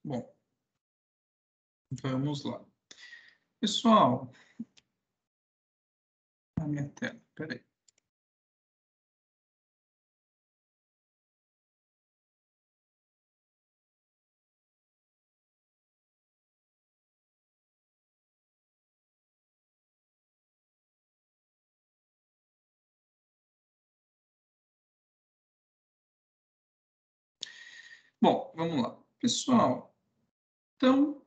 Bom, vamos lá. Pessoal, a minha tela, peraí. Bom, vamos lá. Pessoal, então,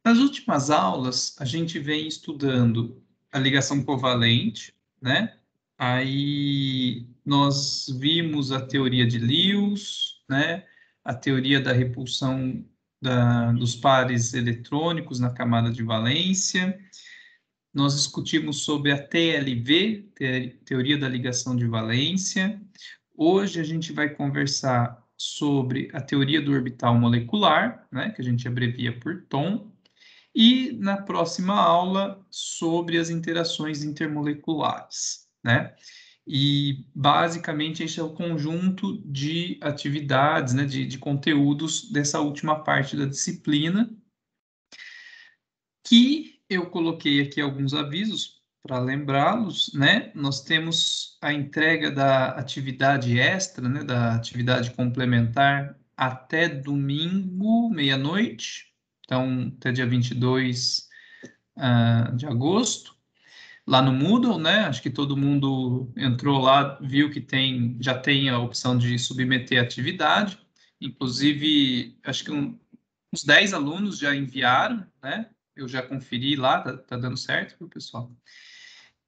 nas últimas aulas, a gente vem estudando a ligação covalente, né? Aí nós vimos a teoria de Lewis, né? A teoria da repulsão dos pares eletrônicos na camada de valência. Nós discutimos sobre a TLV, teoria da ligação de valência. Hoje a gente vai conversar sobre a teoria do orbital molecular, né, que a gente abrevia por TOM, e na próxima aula sobre as interações intermoleculares, né? E basicamente esse é o conjunto de atividades, né, de conteúdos dessa última parte da disciplina, que eu coloquei aqui alguns avisos para lembrá-los, né? Nós temos a entrega da atividade extra, né, da atividade complementar até domingo, meia-noite, então até dia 22 de agosto, lá no Moodle, né? Acho que todo mundo entrou lá, viu que já tem a opção de submeter a atividade, inclusive, acho que uns 10 alunos já enviaram, né? Eu já conferi lá, tá dando certo, viu, pessoal?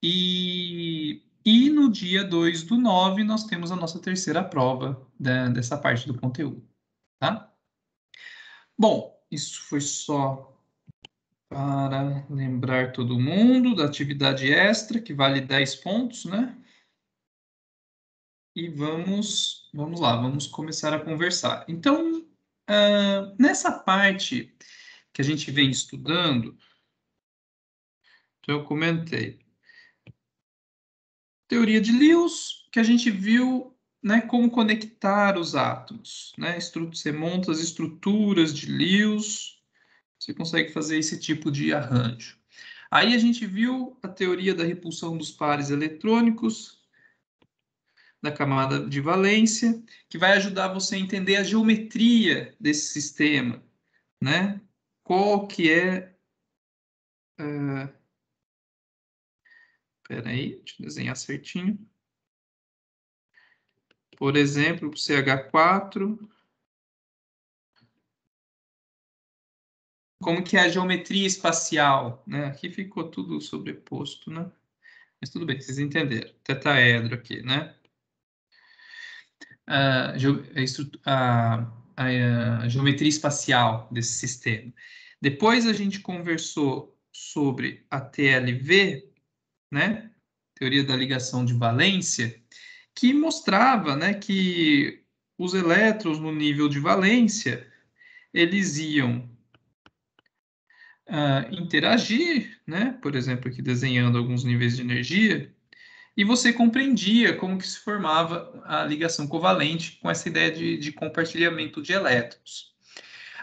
E no dia 2/9, nós temos a nossa terceira prova dessa parte do conteúdo, tá? Bom, isso foi só para lembrar todo mundo da atividade extra, que vale 10 pontos, né? E vamos lá, vamos começar a conversar. Então, nessa parte que a gente vem estudando, então eu comentei teoria de Lewis, que a gente viu, né, como conectar os átomos, né? Você monta as estruturas de Lewis, você consegue fazer esse tipo de arranjo. Aí a gente viu a teoria da repulsão dos pares eletrônicos da camada de valência, que vai ajudar você a entender a geometria desse sistema, né? Qual que é... Peraí, deixa eu desenhar certinho. Por exemplo, o CH4, como que é a geometria espacial, né? Aqui ficou tudo sobreposto, né? Mas tudo bem, vocês entenderam. Tetaedro aqui, né? A geometria espacial desse sistema. Depois a gente conversou sobre a TLV, né? Teoria da ligação de valência, que mostrava, né, que os elétrons no nível de valência, eles iam interagir, né? Por exemplo, aqui desenhando alguns níveis de energia, e você compreendia como que se formava a ligação covalente com essa ideia de compartilhamento de elétrons.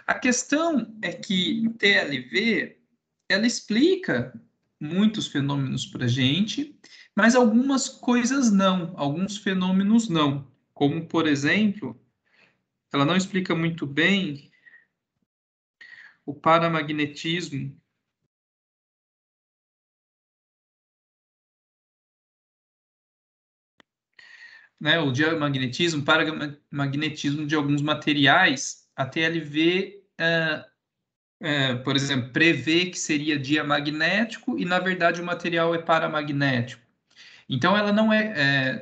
A questão é que a TLV, ela explica muitos fenômenos para a gente, mas algumas coisas não, alguns fenômenos não. Como, por exemplo, ela não explica muito bem o paramagnetismo, né, o diamagnetismo, paramagnetismo de alguns materiais. A TLV, por exemplo, prevê que seria diamagnético e, na verdade, o material é paramagnético. Então, ela não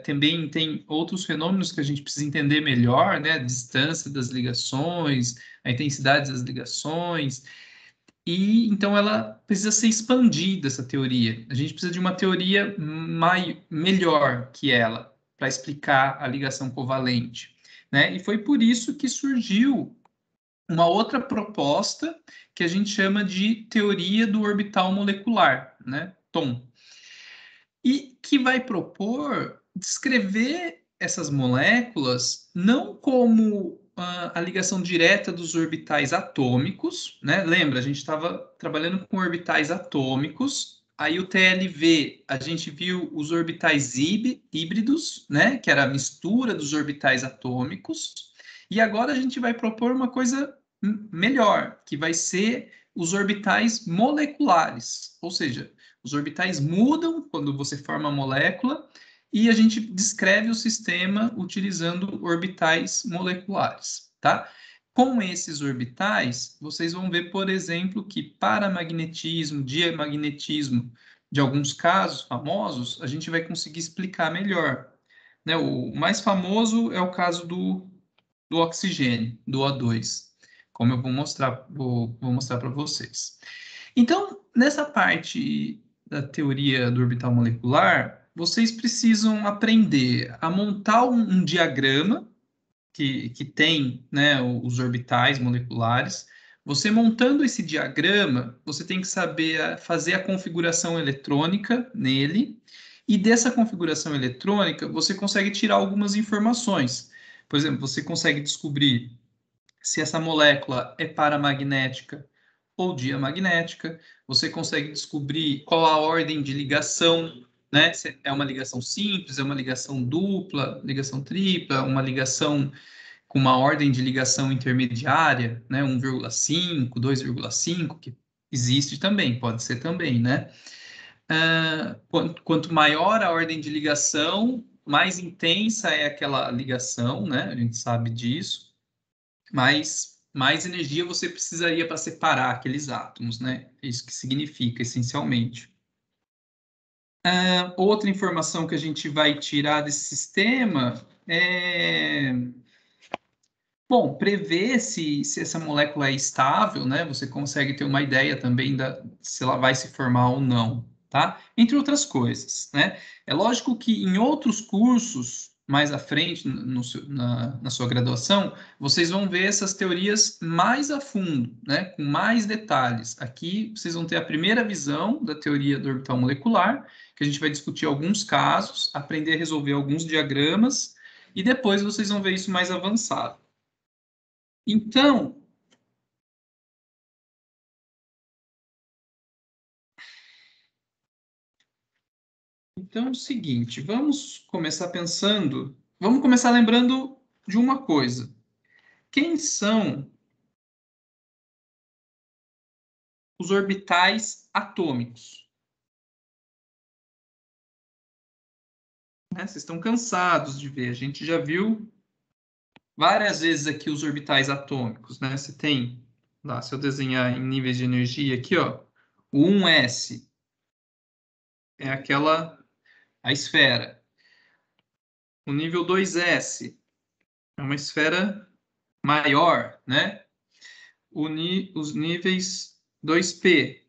também tem outros fenômenos que a gente precisa entender melhor, né? A distância das ligações, a intensidade das ligações. E então ela precisa ser expandida, essa teoria. A gente precisa de uma teoria melhor que ela para explicar a ligação covalente, né? E foi por isso que surgiu uma outra proposta que a gente chama de teoria do orbital molecular, né? TOM. E que vai propor descrever essas moléculas não como a ligação direta dos orbitais atômicos, né? Lembra, a gente estava trabalhando com orbitais atômicos. Aí o TLV, a gente viu os orbitais híbridos, né? Que era a mistura dos orbitais atômicos. E agora a gente vai propor uma coisa melhor, que vai ser os orbitais moleculares. Ou seja, os orbitais mudam quando você forma a molécula e a gente descreve o sistema utilizando orbitais moleculares, tá? Com esses orbitais, vocês vão ver, por exemplo, que paramagnetismo, diamagnetismo, de alguns casos famosos, a gente vai conseguir explicar melhor, né? O mais famoso é o caso do oxigênio, do O2, como eu vou mostrar para vocês. Então, nessa parte da teoria do orbital molecular, vocês precisam aprender a montar um diagrama que tem, né, os orbitais moleculares. Você montando esse diagrama, você tem que saber fazer a configuração eletrônica nele, e dessa configuração eletrônica você consegue tirar algumas informações. Por exemplo, você consegue descobrir se essa molécula é paramagnética ou diamagnética, você consegue descobrir qual a ordem de ligação, né? Se é uma ligação simples, é uma ligação dupla, ligação tripla, uma ligação com uma ordem de ligação intermediária, né? 1,5, 2,5, que existe também, pode ser também, né? Quanto maior a ordem de ligação, mais intensa é aquela ligação, né? A gente sabe disso, mais energia você precisaria para separar aqueles átomos, né? É isso que significa, essencialmente. Outra informação que a gente vai tirar desse sistema é... Bom, prever se essa molécula é estável, né? Você consegue ter uma ideia também se ela vai se formar ou não, tá? Entre outras coisas, né? É lógico que em outros cursos, mais à frente, na sua graduação, vocês vão ver essas teorias mais a fundo, né? Com mais detalhes. Aqui vocês vão ter a primeira visão da teoria do orbital molecular, que a gente vai discutir alguns casos, aprender a resolver alguns diagramas, e depois vocês vão ver isso mais avançado. Então é o seguinte, vamos começar lembrando de uma coisa. Quem são os orbitais atômicos? Né? Vocês estão cansados de ver, a gente já viu várias vezes aqui os orbitais atômicos, né? Você tem, lá, se eu desenhar em níveis de energia aqui, ó, o 1s é a esfera. O nível 2s é uma esfera maior, né? Os níveis 2P.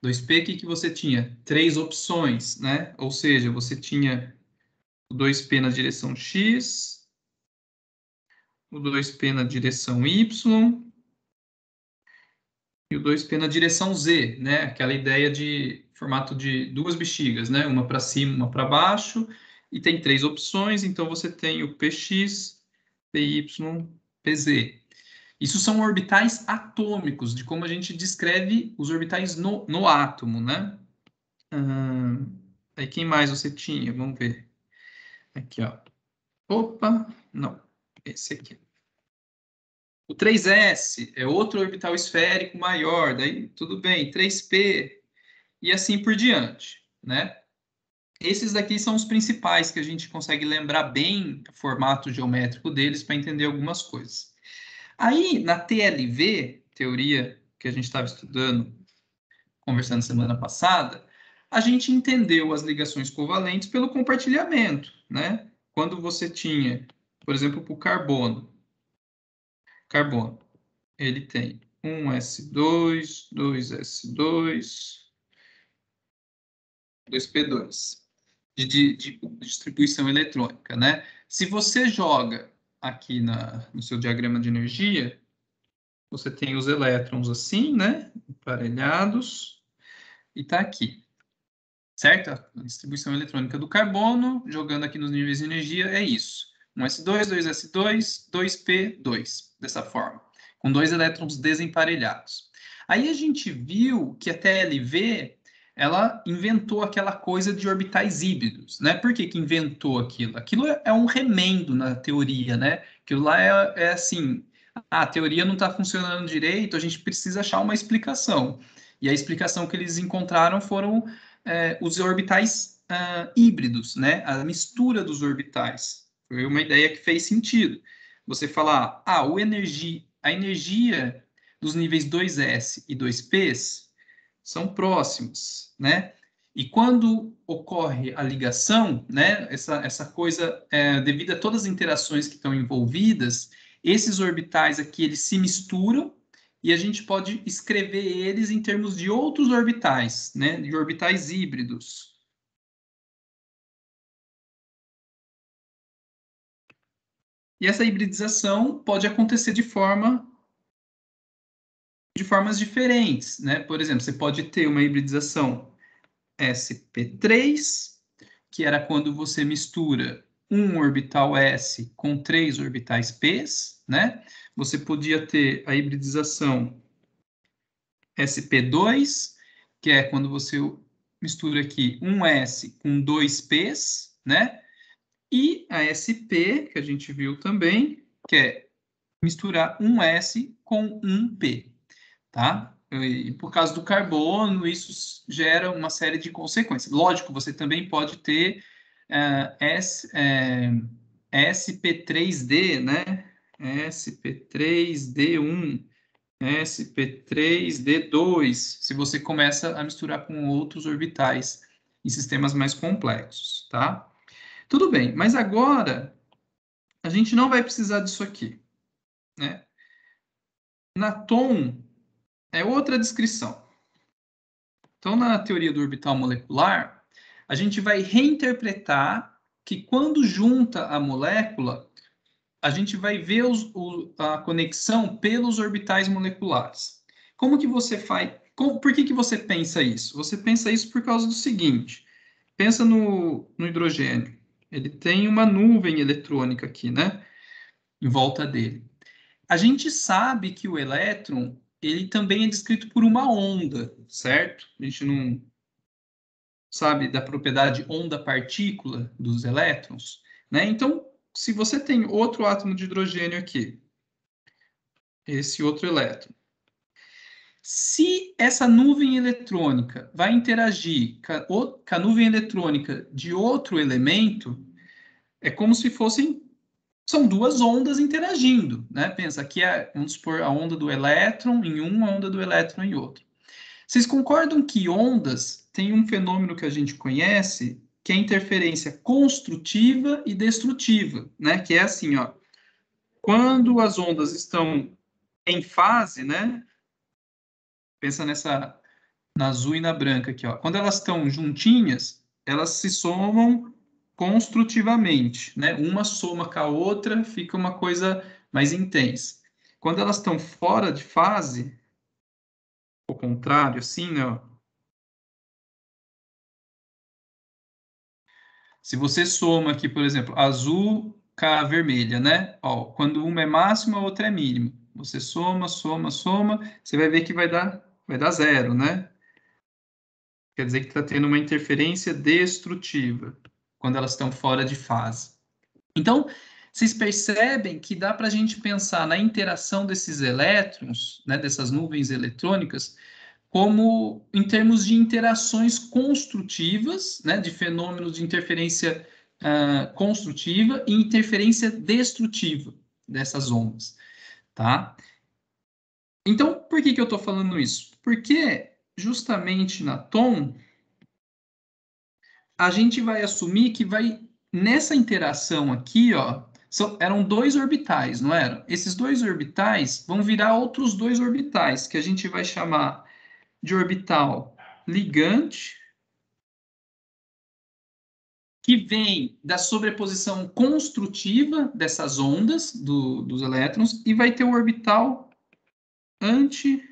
2P, o que você tinha? Três opções, né? Ou seja, você tinha o 2P na direção X, o 2P na direção Y e o 2P na direção Z, né? Aquela ideia de formato de duas bexigas, né? Uma para cima, uma para baixo, e tem três opções, então você tem o PX, PY, PZ. Isso são orbitais atômicos, de como a gente descreve os orbitais no átomo, né? Aí quem mais você tinha? Vamos ver. Aqui, ó. Opa, não. Esse aqui. O 3s é outro orbital esférico maior, daí tudo bem, 3p e assim por diante, né? Esses daqui são os principais que a gente consegue lembrar bem o formato geométrico deles para entender algumas coisas. Aí, na TLV, teoria que a gente estava estudando, conversando semana passada, a gente entendeu as ligações covalentes pelo compartilhamento, né? Quando você tinha, por exemplo, para o carbono, ele tem 1s2, 2s2, 2p2, de distribuição eletrônica, né? Se você joga aqui no seu diagrama de energia, você tem os elétrons assim, né? Emparelhados, e está aqui. Certo? A distribuição eletrônica do carbono, jogando aqui nos níveis de energia, é isso. Um S2, 2S2, 2P2, dessa forma, com 2 elétrons desemparelhados. Aí a gente viu que a TLV, ela inventou aquela coisa de orbitais híbridos, né? Por que que inventou aquilo? Aquilo é um remendo na teoria, né? Aquilo lá é assim, a teoria não está funcionando direito, a gente precisa achar uma explicação. E a explicação que eles encontraram foram os orbitais híbridos, né? A mistura dos orbitais. Foi uma ideia que fez sentido. Você falar, a energia dos níveis 2s e 2p's são próximos, né? E quando ocorre a ligação, né, essa coisa, devido a todas as interações que estão envolvidas, esses orbitais aqui, eles se misturam e a gente pode escrever eles em termos de outros orbitais, né, de orbitais híbridos. E essa hibridização pode acontecer de formas diferentes, né? Por exemplo, você pode ter uma hibridização sp3, que era quando você mistura um orbital s com 3 orbitais p, né? Você podia ter a hibridização sp2, que é quando você mistura aqui um s com 2 p's, né? E a sp, que a gente viu também, que é misturar um s com um p, tá? E por causa do carbono, isso gera uma série de consequências. Lógico, você também pode ter SP3D, né? SP3D1, SP3D2, se você começa a misturar com outros orbitais em sistemas mais complexos, tá? Tudo bem, mas agora a gente não vai precisar disso aqui, né? Na TOM é outra descrição. Então, na teoria do orbital molecular, a gente vai reinterpretar que quando junta a molécula, a gente vai ver a conexão pelos orbitais moleculares. Como que você faz? Por que você pensa isso? Você pensa isso por causa do seguinte: pensa no hidrogênio. Ele tem uma nuvem eletrônica aqui, né? Em volta dele. A gente sabe que o elétron, ele também é descrito por uma onda, certo? A gente não sabe da propriedade onda-partícula dos elétrons, né? Então, se você tem outro átomo de hidrogênio aqui, esse outro elétron, se essa nuvem eletrônica vai interagir com a nuvem eletrônica de outro elemento, é como se são duas ondas interagindo, né? Pensa, aqui vamos supor, a onda do elétron em um, a onda do elétron em outro. Vocês concordam que ondas têm um fenômeno que a gente conhece, que é a interferência construtiva e destrutiva, né? Que é assim, ó, quando as ondas estão em fase, né? Pensa na azul e na branca aqui, ó. Quando elas estão juntinhas, elas se somam construtivamente, né? Uma soma com a outra, fica uma coisa mais intensa. Quando elas estão fora de fase, ao contrário, assim, né? Ó, se você soma aqui, por exemplo, azul com a vermelha, né? Ó, quando uma é máxima, a outra é mínima. Você soma, soma, soma, você vai ver que vai dar zero, né? Quer dizer que está tendo uma interferência destrutiva quando elas estão fora de fase. Então, vocês percebem que dá para a gente pensar na interação desses elétrons, né, dessas nuvens eletrônicas, como em termos de interações construtivas, né, de fenômenos de interferência construtiva e interferência destrutiva dessas ondas, tá? Então, por que eu estou falando isso? Porque justamente na TOM, a gente vai assumir que nessa interação aqui, ó, eram dois orbitais, não eram? Esses dois orbitais vão virar outros dois orbitais, que a gente vai chamar de orbital ligante, que vem da sobreposição construtiva dessas ondas dos elétrons, e vai ter o orbital antiligante,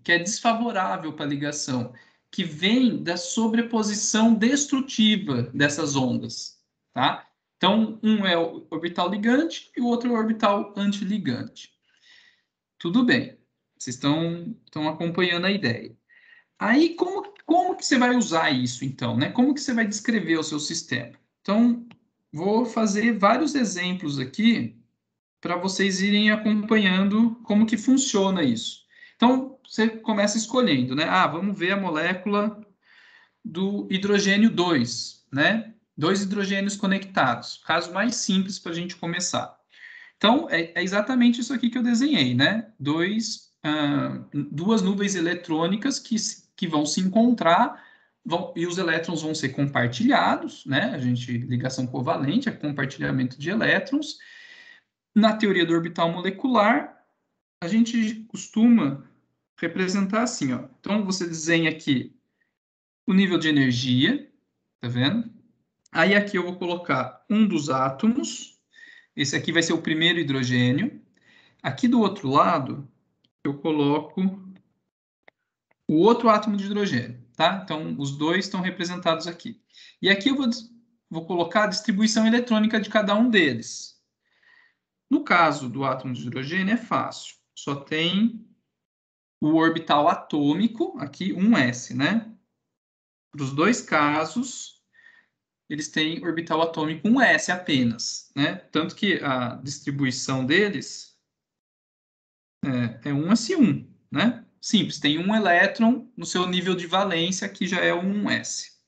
que é desfavorável para a ligação, que vem da sobreposição destrutiva dessas ondas, tá? Então, um é o orbital ligante e o outro é o orbital antiligante. Tudo bem, vocês estão acompanhando a ideia. Aí, como que você vai usar isso, então, né? Como que você vai descrever o seu sistema? Então, vou fazer vários exemplos aqui para vocês irem acompanhando como que funciona isso. Então, você começa escolhendo, né? Ah, vamos ver a molécula do hidrogênio 2, né? Dois hidrogênios conectados. Caso mais simples para a gente começar. Então, é exatamente isso aqui que eu desenhei, né? Duas nuvens eletrônicas que vão se encontrar e os elétrons vão ser compartilhados, né? Ligação covalente é compartilhamento de elétrons. Na teoria do orbital molecular, a gente costuma representar assim, ó. Então, você desenha aqui o nível de energia, tá vendo? Aí aqui eu vou colocar um dos átomos, esse aqui vai ser o primeiro hidrogênio. Aqui do outro lado, eu coloco o outro átomo de hidrogênio, tá? Então, os dois estão representados aqui. E aqui eu vou colocar a distribuição eletrônica de cada um deles. No caso do átomo de hidrogênio, é fácil. Só tem o orbital atômico, aqui um S, né? Para os dois casos, eles têm orbital atômico um S apenas, né? Tanto que a distribuição deles é 1s1, né? Simples, tem um elétron no seu nível de valência, que já é um 1s.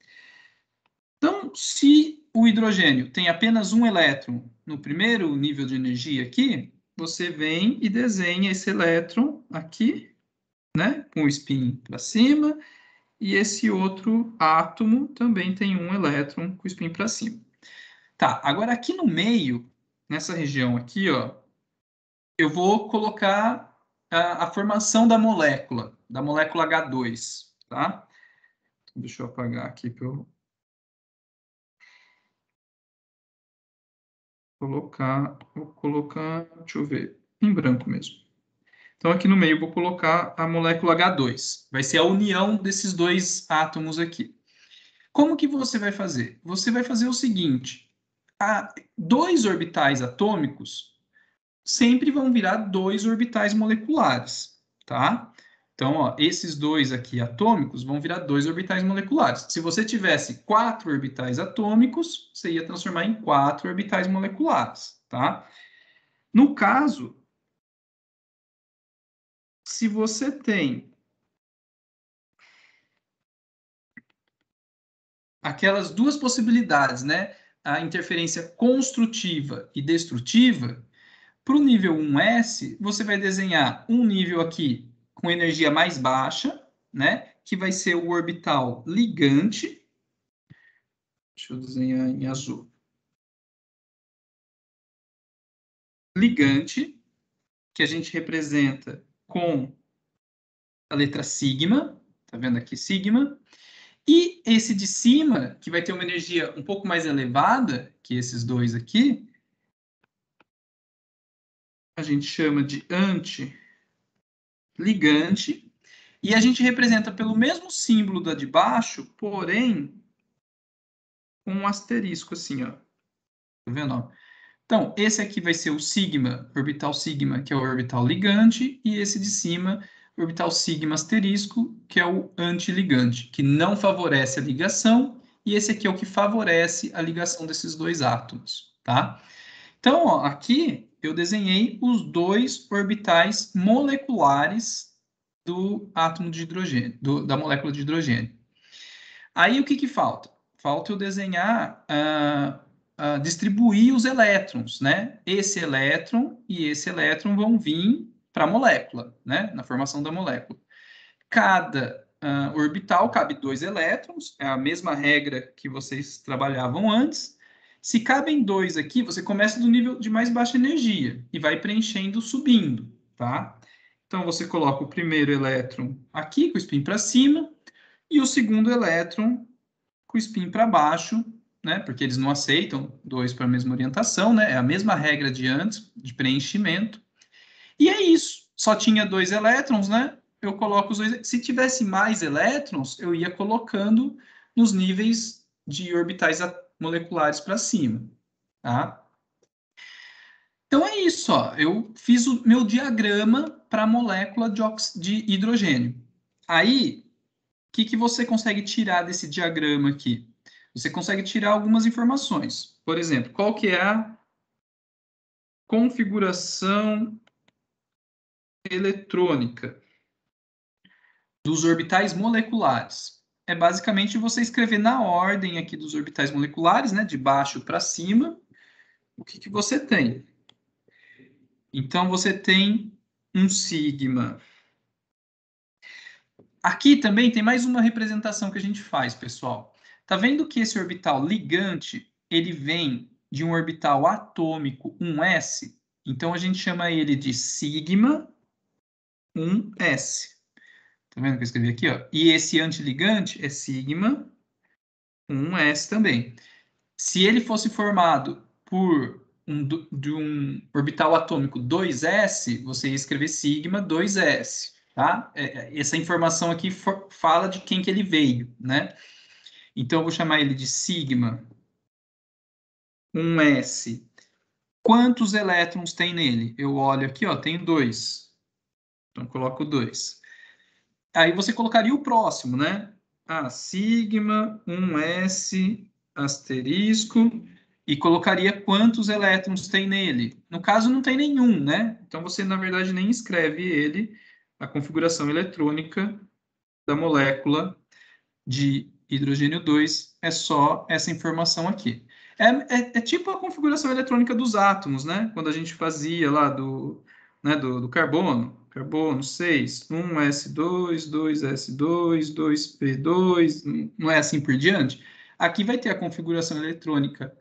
Então, se o hidrogênio tem apenas um elétron no primeiro nível de energia aqui, você vem e desenha esse elétron aqui, né? Com o spin para cima, e esse outro átomo também tem um elétron com o spin para cima. Tá, agora aqui no meio, nessa região aqui, ó, eu vou colocar a formação da molécula H2, tá? Deixa eu apagar aqui para eu vou colocar, deixa eu ver, em branco mesmo. Então aqui no meio eu vou colocar a molécula H2. Vai ser a união desses dois átomos aqui. Como que você vai fazer? Você vai fazer o seguinte, dois orbitais atômicos sempre vão virar dois orbitais moleculares, tá? Então, ó, esses dois aqui atômicos vão virar dois orbitais moleculares. Se você tivesse 4 orbitais atômicos, você ia transformar em 4 orbitais moleculares, tá? No caso, se você tem aquelas duas possibilidades, né? A interferência construtiva e destrutiva, para o nível 1s, você vai desenhar um nível aqui com energia mais baixa, né? Que vai ser o orbital ligante. Deixa eu desenhar em azul. Ligante, que a gente representa com a letra sigma. Tá vendo aqui sigma? E esse de cima, que vai ter uma energia um pouco mais elevada que esses dois aqui, a gente chama de antiligante. E a gente representa pelo mesmo símbolo da de baixo, porém com um asterisco assim, ó. Tá vendo? Então, esse aqui vai ser o sigma, orbital sigma, que é o orbital ligante, e esse de cima, orbital sigma asterisco, que é o antiligante, que não favorece a ligação, e esse aqui é o que favorece a ligação desses dois átomos, tá? Então, ó, aqui eu desenhei os dois orbitais moleculares do átomo de hidrogênio, da molécula de hidrogênio. Aí o que que falta? Falta eu desenhar, distribuir os elétrons, né? Esse elétron e esse elétron vão vir para a molécula, né? Na formação da molécula. Cada orbital cabe 2 elétrons, é a mesma regra que vocês trabalhavam antes. Se cabem 2 aqui, você começa do nível de mais baixa energia e vai preenchendo subindo, tá? Então, você coloca o primeiro elétron aqui, com o spin para cima, e o segundo elétron com o spin para baixo, né? Porque eles não aceitam 2 para a mesma orientação, né? É a mesma regra de antes, de preenchimento. E é isso. Só tinha 2 elétrons, né? Eu coloco os 2. Se tivesse mais elétrons, eu ia colocando nos níveis de orbitais moleculares para cima, tá? Então é isso, ó. Eu fiz o meu diagrama para a molécula de hidrogênio. Aí, o que você consegue tirar desse diagrama aqui? Você consegue tirar algumas informações. Por exemplo, qual que é a configuração eletrônica dos orbitais moleculares? É basicamente você escrever na ordem aqui dos orbitais moleculares, né, de baixo para cima, o que você tem. Então, você tem um sigma. Aqui também tem mais uma representação que a gente faz, pessoal. Tá vendo que esse orbital ligante, ele vem de um orbital atômico 1s? Então, a gente chama ele de sigma 1s. Tá vendo que eu escrevi aqui, ó? E esse antiligante é sigma 1s também. Se ele fosse formado por de um orbital atômico 2s, você ia escrever sigma 2s, tá? Essa informação aqui fala de quem que ele veio, né? Então, eu vou chamar ele de sigma 1s. Quantos elétrons tem nele? Eu olho aqui, ó, tem 2. Então, coloco 2. Aí você colocaria o próximo, né? Sigma 1s asterisco e colocaria quantos elétrons tem nele. No caso, não tem nenhum, né? Então, você, na verdade, nem escreve ele, a configuração eletrônica da molécula de hidrogênio 2, é só essa informação aqui. É tipo a configuração eletrônica dos átomos, né? Quando a gente fazia lá do carbono. Carbono 6, 1s2, 2s2, 2p2, não é assim por diante? Aqui vai ter a configuração eletrônica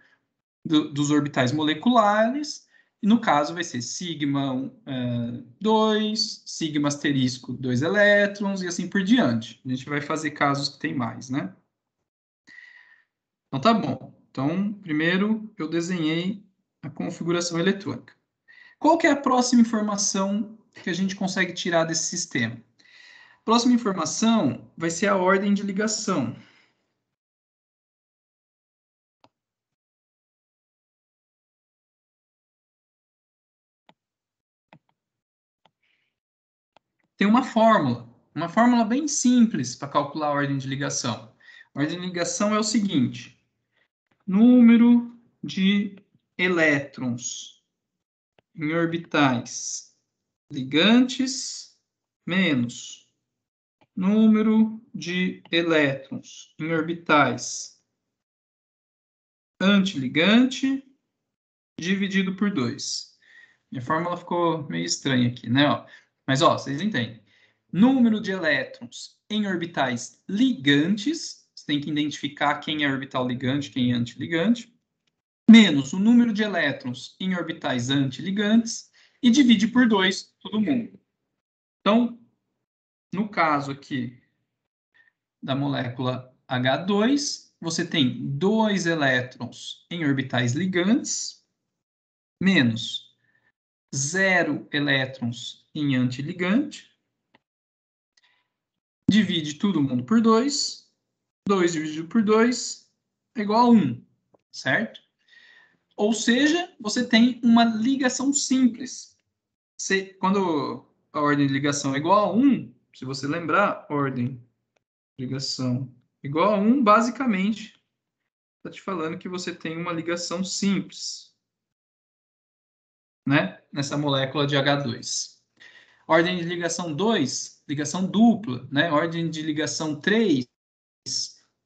dos orbitais moleculares, e no caso vai ser sigma 2, sigma asterisco 2 elétrons, e assim por diante. A gente vai fazer casos que tem mais, né? Então tá bom. Então, primeiro eu desenhei a configuração eletrônica. Qual que é a próxima informação que a gente consegue tirar desse sistema? A próxima informação vai ser a ordem de ligação. Tem uma fórmula bem simples para calcular a ordem de ligação. A ordem de ligação é o seguinte: número de elétrons em orbitais ligantes menos número de elétrons em orbitais antiligante dividido por 2. Minha fórmula ficou meio estranha aqui, né? Mas, vocês entendem. Número de elétrons em orbitais ligantes, você tem que identificar quem é orbital ligante, quem é antiligante, menos o número de elétrons em orbitais antiligantes e divide por 2 todo mundo. Então, no caso aqui da molécula H2, você tem 2 elétrons em orbitais ligantes, menos 0 elétrons em antiligante, divide todo mundo por 2, 2 dividido por 2 é igual a 1, certo? Ou seja, você tem uma ligação simples. Quando a ordem de ligação é igual a 1, se você lembrar, ordem de ligação igual a 1, basicamente, está te falando que você tem uma ligação simples, né? Nessa molécula de H2. Ordem de ligação 2, ligação dupla, né? Ordem de ligação 3,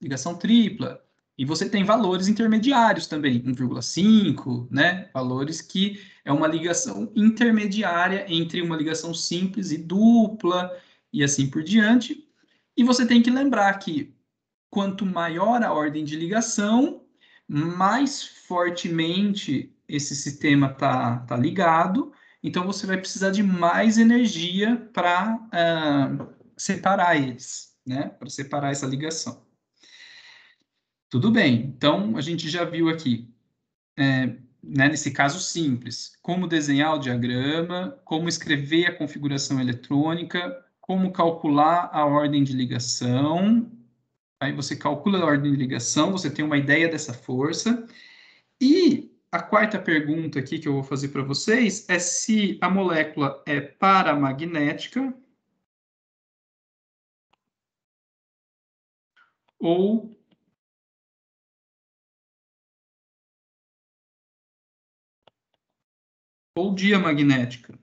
ligação tripla. E você tem valores intermediários também, 1,5, né? Valores que é uma ligação intermediária entre uma ligação simples e dupla, e assim por diante. E você tem que lembrar que quanto maior a ordem de ligação, mais fortemente esse sistema tá ligado, então você vai precisar de mais energia para separar eles, né? Para separar essa ligação. Tudo bem, então a gente já viu aqui, né, nesse caso simples, como desenhar o diagrama, como escrever a configuração eletrônica, como calcular a ordem de ligação. Aí você calcula a ordem de ligação, você tem uma ideia dessa força, e a quarta pergunta aqui que eu vou fazer para vocês é se a molécula é paramagnética ou diamagnética. O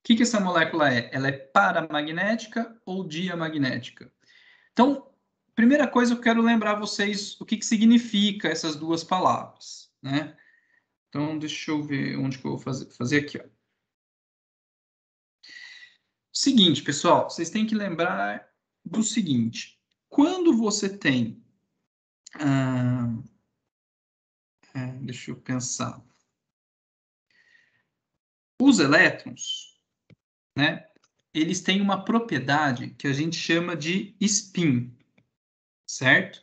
que essa molécula é? Ela é paramagnética ou diamagnética? Então, primeira coisa, eu quero lembrar vocês o que significa essas duas palavras, né? Então, deixa eu ver onde que eu vou fazer aqui, ó. Seguinte, pessoal, vocês têm que lembrar do seguinte: quando você tem, deixa eu pensar, os elétrons, né? Eles têm uma propriedade que a gente chama de spin, certo? O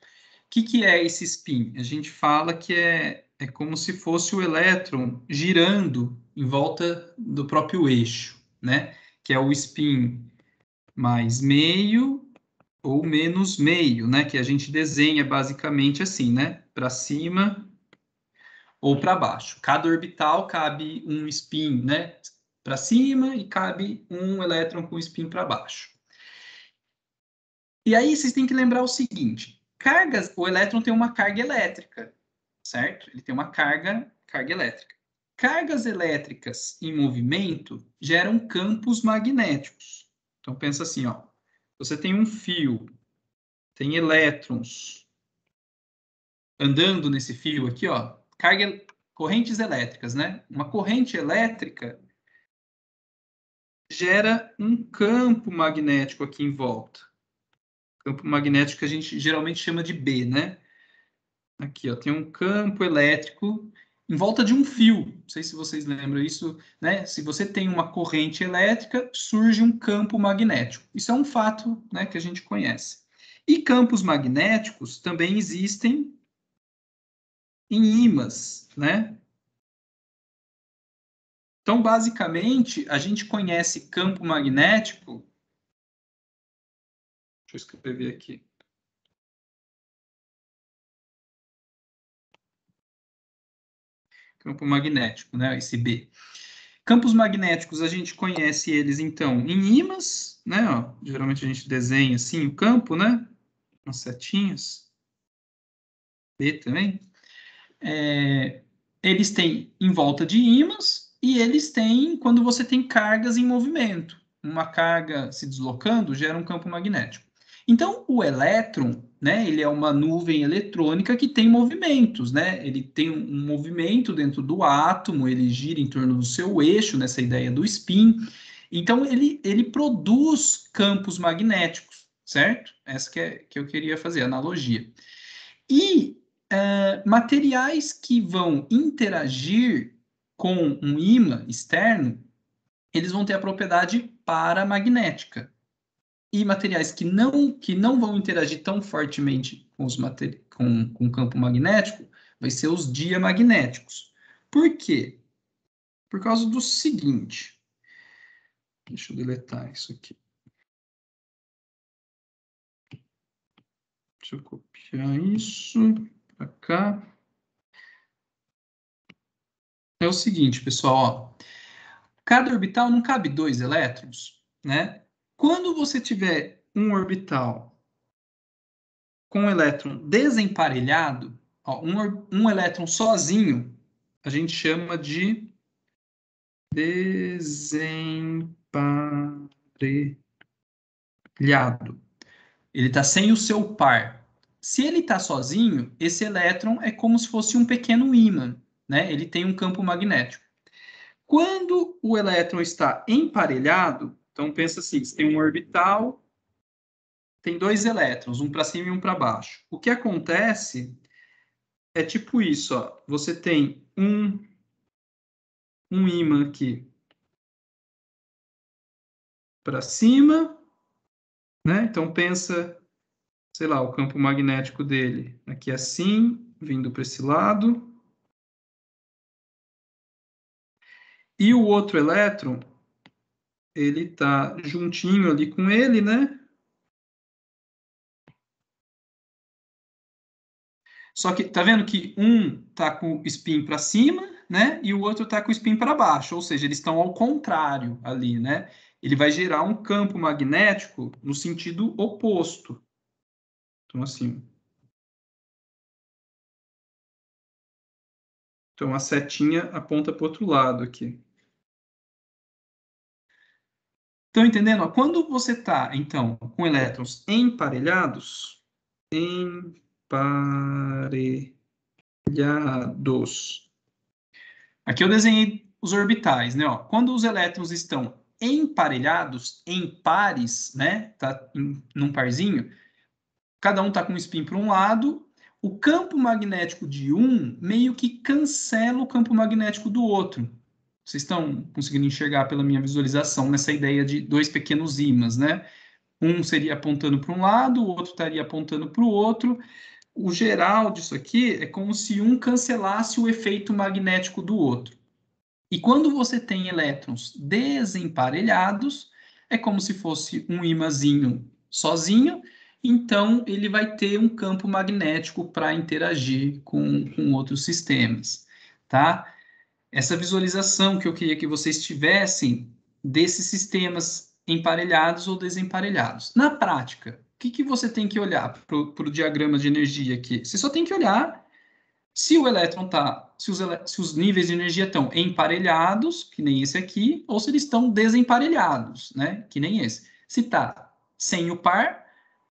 que é esse spin? A gente fala que é como se fosse o elétron girando em volta do próprio eixo, né? Que é o spin mais meio ou menos meio, né? Que a gente desenha basicamente assim, né? Para cima ou para baixo. Cada orbital cabe um spin, né? Para cima e cabe um elétron com spin para baixo. E aí vocês têm que lembrar o seguinte: o elétron tem uma carga elétrica, certo? Ele tem uma carga elétrica. Cargas elétricas em movimento geram campos magnéticos. Então pensa assim, ó. Você tem um fio, tem elétrons andando nesse fio aqui, ó. Correntes elétricas, né? Uma corrente elétrica gera um campo magnético aqui em volta. Campo magnético que a gente geralmente chama de B, né? Aqui, ó, tem um campo elétrico em volta de um fio. Não sei se vocês lembram isso, né? Se você tem uma corrente elétrica, surge um campo magnético. Isso é um fato, né, que a gente conhece. E campos magnéticos também existem em ímãs, né? Então, basicamente, a gente conhece campo magnético. Deixa eu escrever aqui. Campo magnético, né? Esse B. Campos magnéticos, a gente conhece eles, então, em ímãs, né? Ó, geralmente a gente desenha assim o campo, né? Umas setinhas. B também. Eles têm em volta de ímãs e eles têm quando você tem cargas em movimento. Uma carga se deslocando gera um campo magnético. Então, o elétron, né, ele é uma nuvem eletrônica que tem movimentos, né? Ele tem um movimento dentro do átomo, ele gira em torno do seu eixo, nessa ideia do spin. Então, ele produz campos magnéticos, certo? Essa que eu queria fazer, a analogia. E materiais que vão interagir com um ímã externo, eles vão ter a propriedade paramagnética. E materiais que não vão interagir tão fortemente com o campo magnético, vai ser os diamagnéticos. Por quê? Por causa do seguinte. Deixa eu deletar isso aqui. Deixa eu copiar isso para cá. É o seguinte, pessoal, ó. Cada orbital não cabe 2 elétrons, né? Quando você tiver um orbital com um elétron desemparelhado, ó, um elétron sozinho, a gente chama de desemparelhado. Ele está sem o seu par. Se ele está sozinho, esse elétron é como se fosse um pequeno ímã, né? Ele tem um campo magnético. Quando o elétron está emparelhado, então pensa assim, você tem um orbital, tem 2 elétrons, um para cima e um para baixo. O que acontece é tipo isso, ó. Você tem um ímã aqui para cima, né? Então pensa, sei lá, o campo magnético dele aqui assim, vindo para esse lado. E o outro elétron, ele está juntinho ali com ele, né? Só que tá vendo que um tá com o spin para cima, né? E o outro tá com o spin para baixo, ou seja, eles estão ao contrário ali, né? Ele vai gerar um campo magnético no sentido oposto. Então, assim. Então, a setinha aponta para o outro lado aqui. Estão entendendo? Ó, quando você está, então, com elétrons emparelhados, aqui eu desenhei os orbitais, né? Ó, quando os elétrons estão emparelhados, em pares, né? Tá num parzinho, cada um está com um spin para um lado, o campo magnético de um meio que cancela o campo magnético do outro. Vocês estão conseguindo enxergar pela minha visualização nessa ideia de dois pequenos ímãs, né? Um seria apontando para um lado, o outro estaria apontando para o outro. O geral disso aqui é como se um cancelasse o efeito magnético do outro. E quando você tem elétrons desemparelhados, é como se fosse um ímãzinho sozinho, então ele vai ter um campo magnético para interagir com outros sistemas, tá? Essa visualização que eu queria que vocês tivessem desses sistemas emparelhados ou desemparelhados. Na prática, o que você tem que olhar para o diagrama de energia aqui? Você só tem que olhar se o elétron tá, se os níveis de energia estão emparelhados, que nem esse aqui, ou se eles estão desemparelhados, né? Que nem esse. Se está sem o par,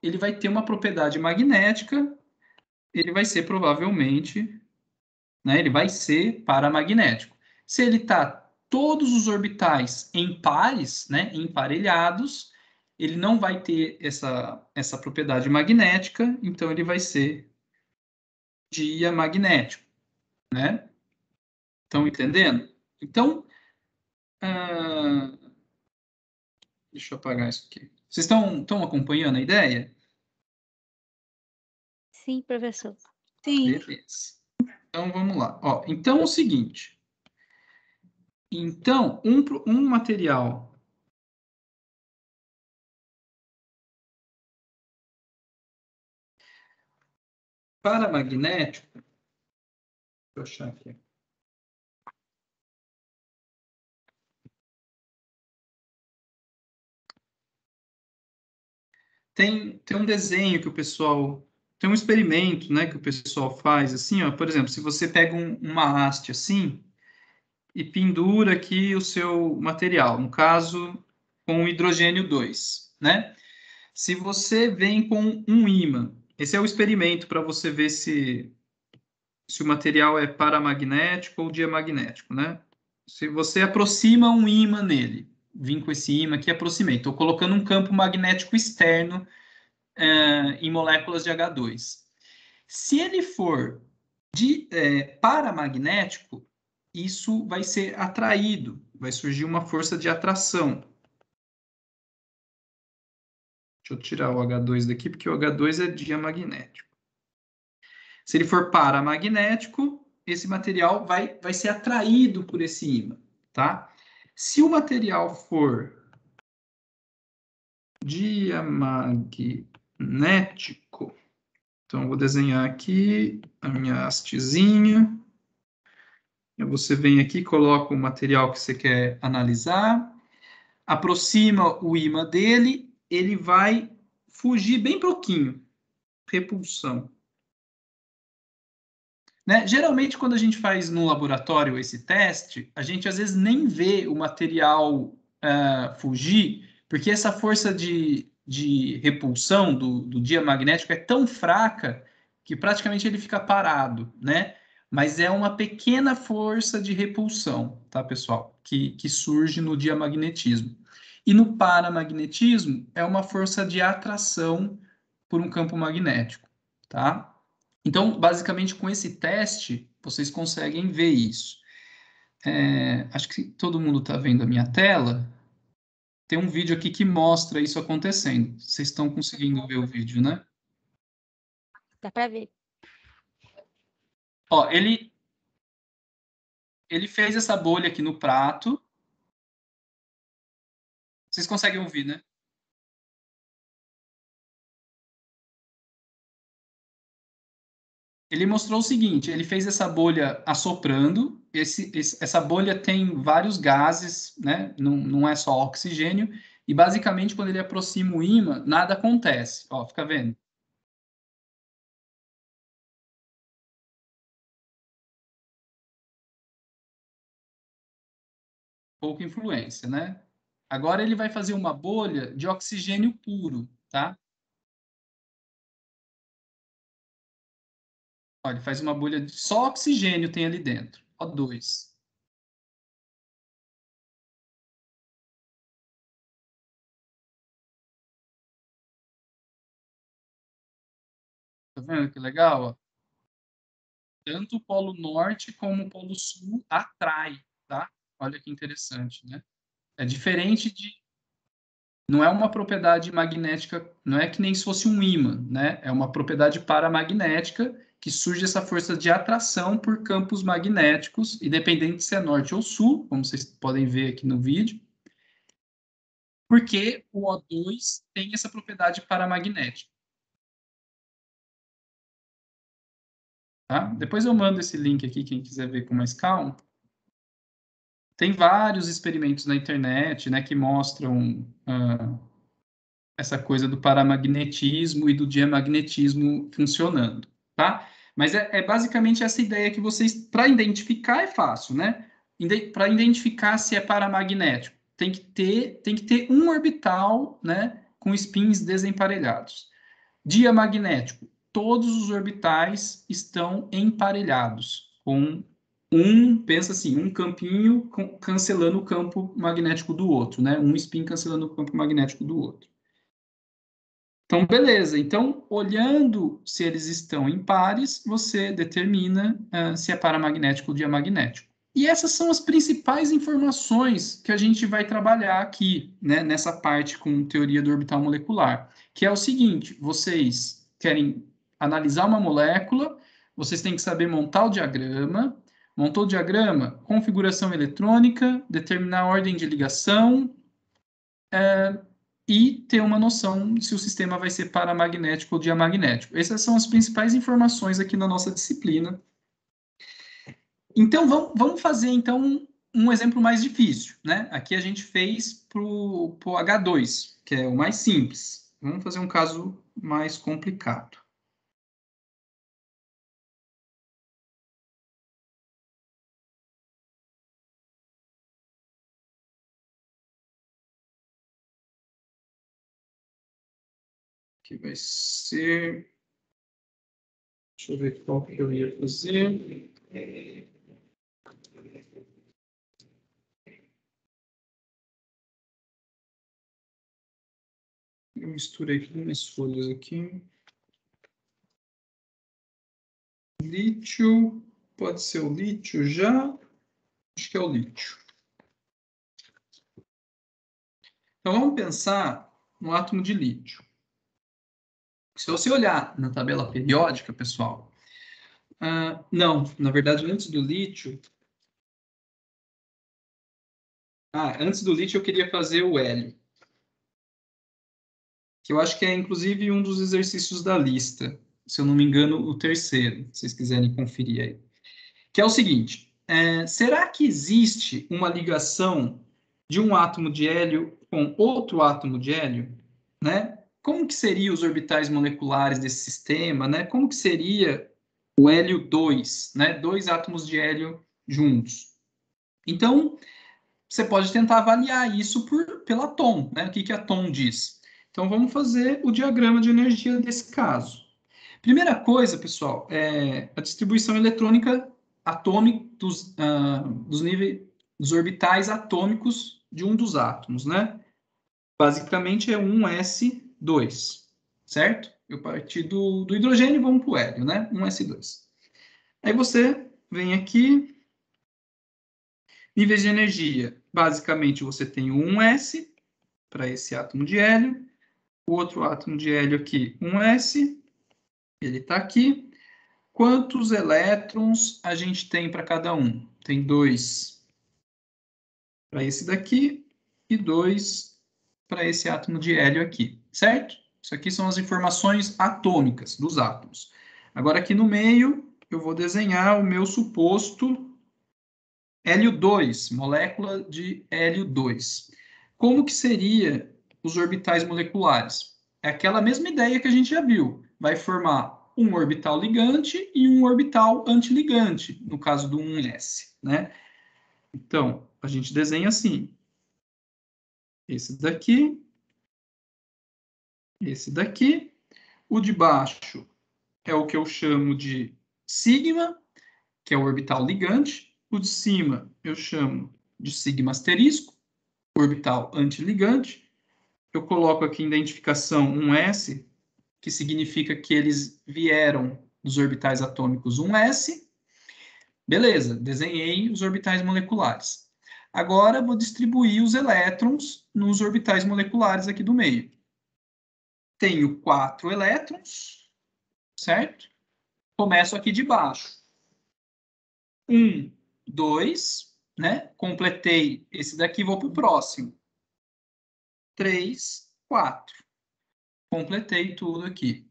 ele vai ter uma propriedade magnética, ele vai ser provavelmente, né? Ele vai ser paramagnético. Se ele está todos os orbitais em pares, né? Emparelhados, ele não vai ter essa propriedade magnética, então ele vai ser diamagnético, né? Estão entendendo? Então, ah, deixa eu apagar isso aqui. Vocês estão acompanhando a ideia? Sim, professor. Sim. Beleza. Então, vamos lá. Ó, então, é o seguinte. Então, um material paramagnético, deixa eu achar aqui. Tem um desenho que o pessoal, tem um experimento, né, que o pessoal faz assim, ó, por exemplo, se você pega uma haste assim e pendura aqui o seu material, no caso, com hidrogênio 2, né? Se você vem com um ímã, esse é o experimento para você ver se o material é paramagnético ou diamagnético, né? Se você aproxima um ímã nele, vim com esse ímã aqui, aproximei, estou colocando um campo magnético externo em moléculas de H2. Se ele for paramagnético, isso vai ser atraído, vai surgir uma força de atração. Deixa eu tirar o H2 daqui, porque o H2 é diamagnético. Se ele for paramagnético, esse material vai ser atraído por esse ímã, tá? Se o material for diamagnético, então eu vou desenhar aqui a minha hastezinha. Você vem aqui, coloca o material que você quer analisar, aproxima o ímã dele, ele vai fugir bem pouquinho. Repulsão. Né? Geralmente, quando a gente faz no laboratório esse teste, a gente às vezes nem vê o material fugir, porque essa força de repulsão do diamagnético é tão fraca que praticamente ele fica parado, né? Mas é uma pequena força de repulsão, tá, pessoal? Que surge no diamagnetismo. E no paramagnetismo é uma força de atração por um campo magnético, tá? Então, basicamente, com esse teste, vocês conseguem ver isso. Acho que todo mundo está vendo a minha tela. Tem um vídeo aqui que mostra isso acontecendo. Vocês estão conseguindo ver o vídeo, né? Dá para ver. Ó, ele fez essa bolha aqui no prato. Vocês conseguem ouvir, né? Ele mostrou o seguinte, ele fez essa bolha assoprando, essa bolha tem vários gases, né? Não é só oxigênio, e basicamente quando ele aproxima o ímã, nada acontece. Ó, fica vendo? Pouca influência, né? Agora ele vai fazer uma bolha de oxigênio puro, tá? Ó, ele faz uma bolha de só oxigênio tem ali dentro, O2. Tá vendo que legal? Ó? Tanto o Polo Norte como o Polo Sul atrai, tá? Olha que interessante, né? É diferente de. Não é uma propriedade magnética, não é que nem se fosse um ímã, né? É uma propriedade paramagnética que surge essa força de atração por campos magnéticos, independente se é norte ou sul, como vocês podem ver aqui no vídeo, porque o O2 tem essa propriedade paramagnética. Tá? Depois eu mando esse link aqui, quem quiser ver com mais calma. Tem vários experimentos na internet, né, que mostram essa coisa do paramagnetismo e do diamagnetismo funcionando, tá? Mas é basicamente essa ideia que vocês, para identificar é fácil, né? Para identificar se é paramagnético, tem que ter um orbital, né, com spins desemparelhados. Diamagnético, todos os orbitais estão emparelhados, com pensa assim, um campinho cancelando o campo magnético do outro, né? Um spin cancelando o campo magnético do outro. Então, beleza. Então, olhando se eles estão em pares, você determina se é paramagnético ou diamagnético. E essas são as principais informações que a gente vai trabalhar aqui, né, nessa parte com teoria do orbital molecular, que é o seguinte: vocês querem analisar uma molécula, vocês têm que saber montar o diagrama, montou o diagrama, configuração eletrônica, determinar a ordem de ligação, e ter uma noção se o sistema vai ser paramagnético ou diamagnético. Essas são as principais informações aqui na nossa disciplina. Então, vamos fazer então um exemplo mais difícil, né? Aqui a gente fez para o H2, que é o mais simples. Vamos fazer um caso mais complicado. Que vai ser. Deixa eu ver qual que eu ia fazer. Eu misturei com minhas folhas aqui. Lítio, pode ser o lítio já? Acho que é o lítio. Então vamos pensar no átomo de lítio. Se você olhar na tabela periódica, pessoal, não, na verdade, antes do lítio. Antes do lítio eu queria fazer o hélio, que eu acho que é inclusive um dos exercícios da lista, se eu não me engano, o terceiro, se vocês quiserem conferir aí. Que é o seguinte: será que existe uma ligação de um átomo de hélio com outro átomo de hélio, né? Como que seriam os orbitais moleculares desse sistema, né? Como que seria o hélio 2, né? Dois átomos de hélio juntos. Então, você pode tentar avaliar isso pela TOM, né? O que a TOM diz? Então, vamos fazer o diagrama de energia desse caso. Primeira coisa, pessoal, é a distribuição eletrônica atômica dos níveis dos orbitais atômicos de um dos átomos, né? Basicamente é 1s2, certo? Eu parti do hidrogênio e vamos para o hélio, né? 1s2. Aí você vem aqui, níveis de energia. Basicamente você tem o 1s para esse átomo de hélio, o outro átomo de hélio aqui, 1s, ele está aqui. Quantos elétrons a gente tem para cada um? Tem 2 para esse daqui e 2 para esse átomo de hélio aqui, certo? Isso aqui são as informações atômicas dos átomos. Agora, aqui no meio, eu vou desenhar o meu suposto hélio 2, molécula de hélio 2. Como que seria os orbitais moleculares? É aquela mesma ideia que a gente já viu. Vai formar um orbital ligante e um orbital antiligante, no caso do 1s, né? Então, a gente desenha assim. Esse daqui, esse daqui. O de baixo é o que eu chamo de sigma, que é o orbital ligante. O de cima eu chamo de sigma asterisco, orbital antiligante. Eu coloco aqui em identificação um S, que significa que eles vieram dos orbitais atômicos 1s. Beleza, desenhei os orbitais moleculares. Agora vou distribuir os elétrons nos orbitais moleculares aqui do meio. Tenho 4 elétrons, certo? Começo aqui de baixo. 1, 2, né? Completei esse daqui, vou para o próximo. 3, 4. Completei tudo aqui.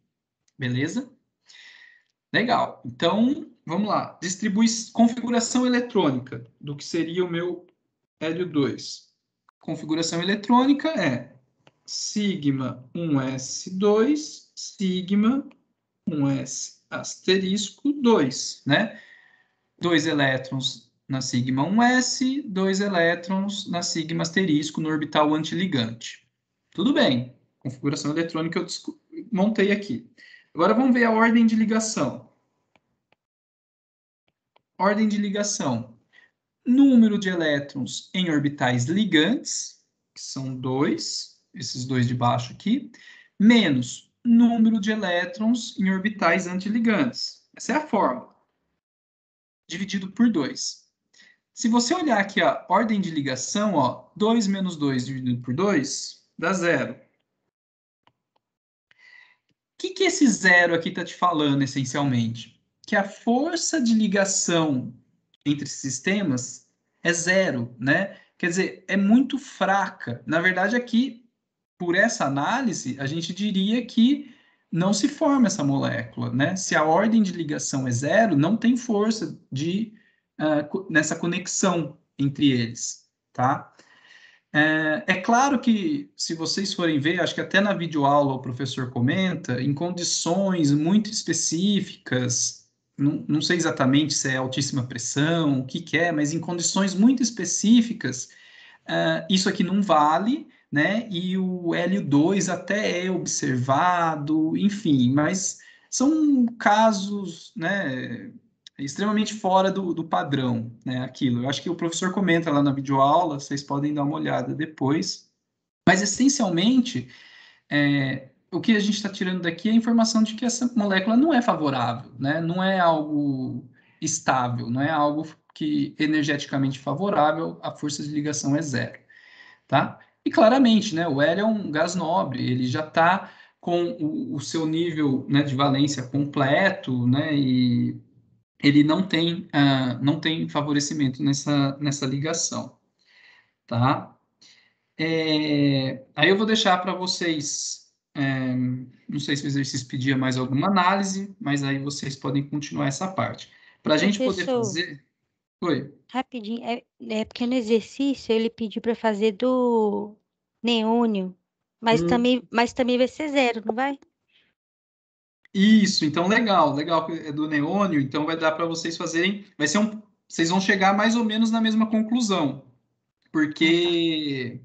Beleza? Legal. Então, vamos lá. Configuração eletrônica do que seria o meu hélio 2. Configuração eletrônica é sigma 1s2, sigma 1s asterisco 2, né? 2 elétrons na sigma 1s, 2 elétrons na sigma asterisco no orbital antiligante. Tudo bem. Configuração eletrônica eu montei aqui. Agora vamos ver a ordem de ligação. Ordem de ligação. Número de elétrons em orbitais ligantes, que são 2, esses dois de baixo aqui, menos número de elétrons em orbitais antiligantes. Essa é a fórmula. Dividido por 2. Se você olhar aqui a ordem de ligação, ó, 2 menos 2 dividido por 2 dá 0. O que esse zero aqui está te falando, essencialmente? Que a força de ligação entre sistemas é zero, né? Quer dizer, é muito fraca. Na verdade, aqui, por essa análise, a gente diria que não se forma essa molécula, né? Se a ordem de ligação é zero, não tem força nessa conexão entre eles, tá? É claro que, se vocês forem ver, acho que até na videoaula o professor comenta, em condições muito específicas, não sei exatamente se é altíssima pressão, o que que é, mas em condições muito específicas, isso aqui não vale, né? E o hélio 2 até é observado, enfim, mas são casos, né, extremamente fora do padrão, né? Aquilo. Eu acho que o professor comenta lá na videoaula, vocês podem dar uma olhada depois. Mas, essencialmente, o que a gente está tirando daqui é a informação de que essa molécula não é favorável, né? Não é algo estável, não é algo que energeticamente favorável, a força de ligação é zero, tá? E claramente, né, o hélio é um gás nobre, ele já está com o seu nível, né, de valência completo, né, e ele não tem favorecimento nessa ligação, tá? Aí eu vou deixar para vocês, não sei se o exercício pedia mais alguma análise, mas aí vocês podem continuar essa parte. Para a gente poder Professor, fazer... Oi. rapidinho, porque no exercício ele pediu para fazer do neônio, mas também vai ser zero, não vai? Isso, então legal, legal que é do neônio, então vai dar para vocês fazerem, vocês vão chegar mais ou menos na mesma conclusão, Ah, tá. porque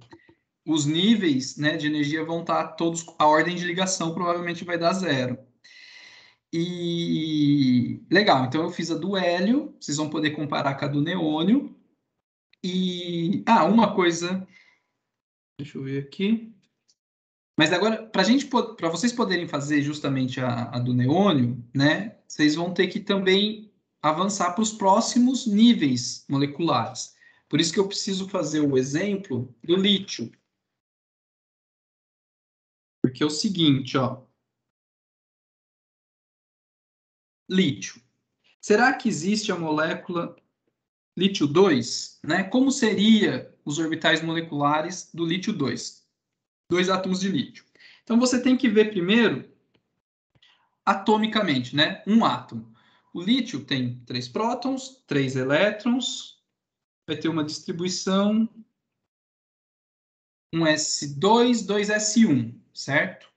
os níveis, né, de energia vão estar todos, a ordem de ligação provavelmente vai dar zero. E legal, então eu fiz a do hélio, vocês vão poder comparar com a do neônio. E uma coisa, deixa eu ver aqui. Mas agora, para vocês poderem fazer justamente a do neônio, né, vocês vão ter que também avançar para os próximos níveis moleculares. Por isso que eu preciso fazer o exemplo do lítio. Porque é o seguinte, ó. Lítio. Será que existe a molécula lítio 2? Né? Como seria os orbitais moleculares do lítio 2? 2 átomos de lítio. Então, você tem que ver primeiro atomicamente, né? Um átomo. O lítio tem 3 prótons, 3 elétrons, vai ter uma distribuição 1s2, 2s1, certo?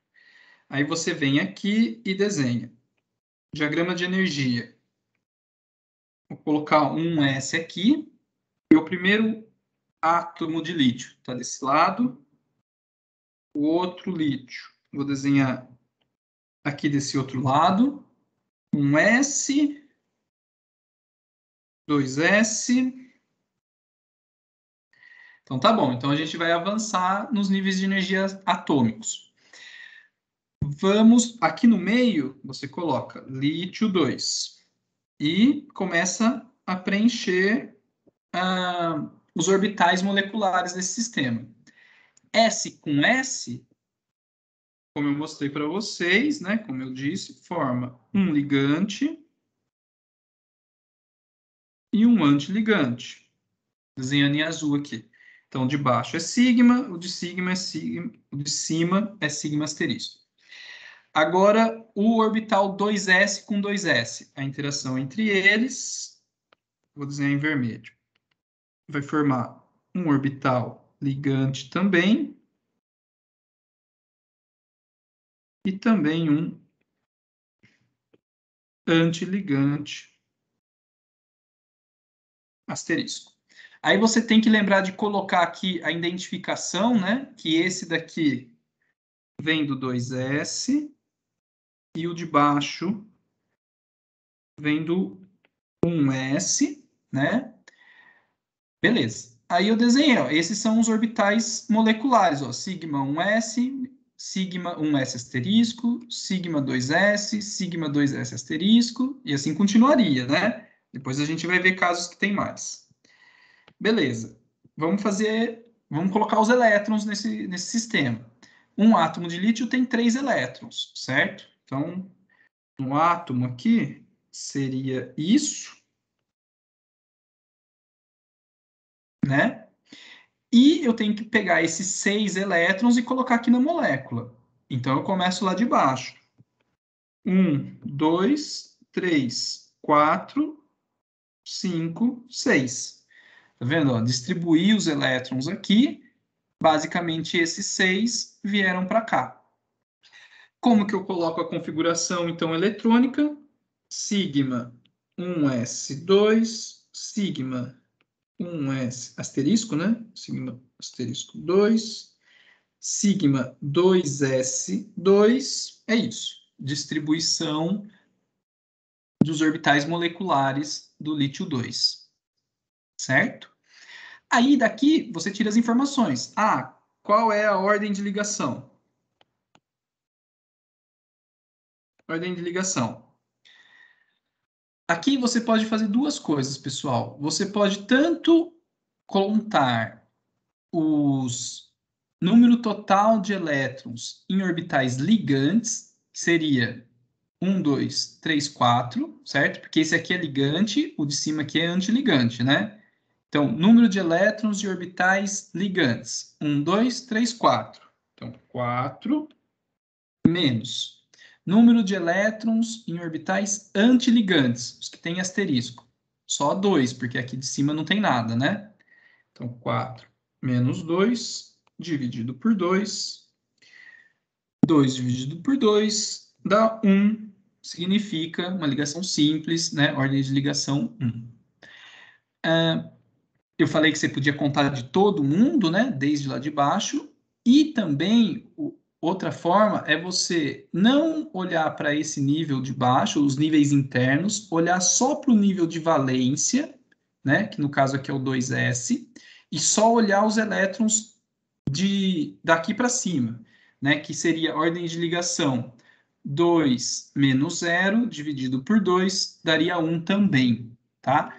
Aí você vem aqui e desenha. Diagrama de energia. Vou colocar um S aqui. E o primeiro átomo de lítio está desse lado. O outro lítio. Vou desenhar aqui desse outro lado. Um S. 2S. Então tá bom. Então a gente vai avançar nos níveis de energia atômicos. Vamos, aqui no meio, você coloca lítio 2. E começa a preencher os orbitais moleculares desse sistema. S com S, como eu mostrei para vocês, né, como eu disse, forma um ligante e um antiligante. Desenhando em azul aqui. Então, de baixo é sigma, o de sigma é sigma, o de cima é sigma asterisco. Agora, o orbital 2s com 2s. A interação entre eles, vou desenhar em vermelho. Vai formar um orbital ligante também. E também um antiligante asterisco. Aí você tem que lembrar de colocar aqui a identificação, né? Que esse daqui vem do 2s e o de baixo vem do 1s, né? Beleza. Aí eu desenhei, ó, esses são os orbitais moleculares, ó, sigma 1s, sigma 1s asterisco, sigma 2s, sigma 2s asterisco, e assim continuaria, né? Depois a gente vai ver casos que tem mais. Beleza. Vamos colocar os elétrons nesse sistema. Um átomo de lítio tem 3 elétrons, certo? Então, um átomo aqui seria isso, né? E eu tenho que pegar esses 6 elétrons e colocar aqui na molécula. Então, eu começo lá de baixo. 1, 2, 3, 4, 5, 6. Tá vendo? Ó, distribuir os elétrons aqui. Basicamente, esses 6 vieram para cá. Como que eu coloco a configuração, então, eletrônica? Sigma 1s2, sigma 1s asterisco, né? Sigma asterisco 2, sigma 2s2, é isso. Distribuição dos orbitais moleculares do lítio 2, certo? Aí, daqui, você tira as informações. Ah, qual é a ordem de ligação? Ordem de ligação. Aqui você pode fazer duas coisas, pessoal. Você pode tanto contar os número total de elétrons em orbitais ligantes, que seria 1, 2, 3, 4, certo? Porque esse aqui é ligante, o de cima aqui é antiligante, né? Então, número de elétrons de orbitais ligantes. 1, 2, 3, 4. Então, 4 menos número de elétrons em orbitais antiligantes, os que têm asterisco. Só 2, porque aqui de cima não tem nada, né? Então, 4 menos 2, dividido por 2. 2 dividido por 2 dá 1. Significa uma ligação simples, né? Ordem de ligação 1. Eu falei que você podia contar de todo mundo, né? Desde lá de baixo. E também, outra forma é você não olhar para esse nível de baixo, os níveis internos, olhar só para o nível de valência, né? Que no caso aqui é o 2s, e só olhar os elétrons daqui para cima, né? Que seria a ordem de ligação 2 menos 0 dividido por 2 daria 1 também, tá?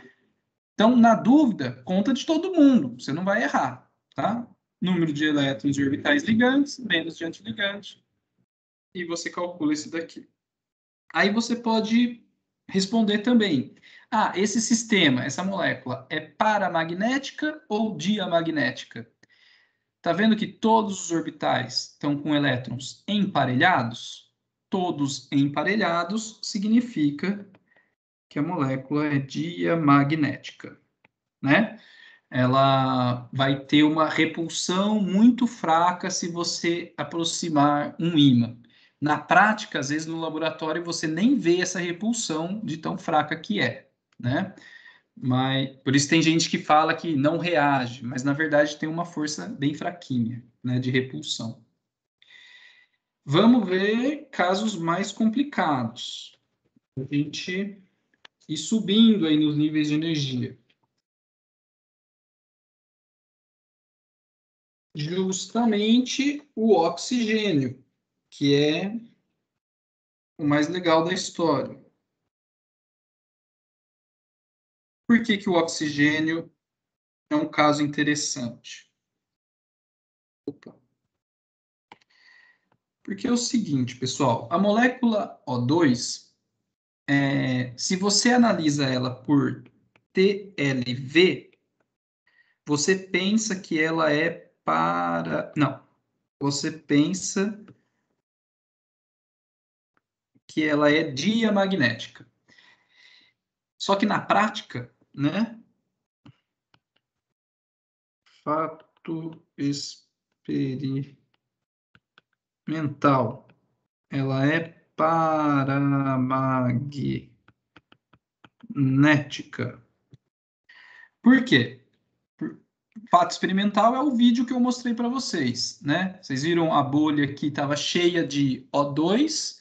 Então, na dúvida, conta de todo mundo, você não vai errar, tá? Número de elétrons de orbitais ligantes, menos de antiligante, e você calcula esse daqui. Aí você pode responder também. Ah, esse sistema, essa molécula, é paramagnética ou diamagnética? Tá vendo que todos os orbitais estão com elétrons emparelhados? todos emparelhados, significa que a molécula é diamagnética, né? Ela vai ter uma repulsão muito fraca se você aproximar um ímã. Na prática, às vezes no laboratório você nem vê essa repulsão de tão fraca que é, né? Mas por isso tem gente que fala que não reage, mas na verdade tem uma força bem fraquinha, né, de repulsão. Vamos ver casos mais complicados. A gente ir subindo aí nos níveis de energia. Justamente o oxigênio, que é o mais legal da história. Por que que o oxigênio é um caso interessante? Opa. Porque é o seguinte, pessoal, a molécula O2, se você analisa ela por TLV, você pensa que ela é para... Não, você pensa que ela é diamagnética. Só que na prática, né? Fato experimental. Ela é paramagnética. Por quê? Fato experimental é o vídeo que eu mostrei para vocês, né? Vocês viram a bolha que estava cheia de O2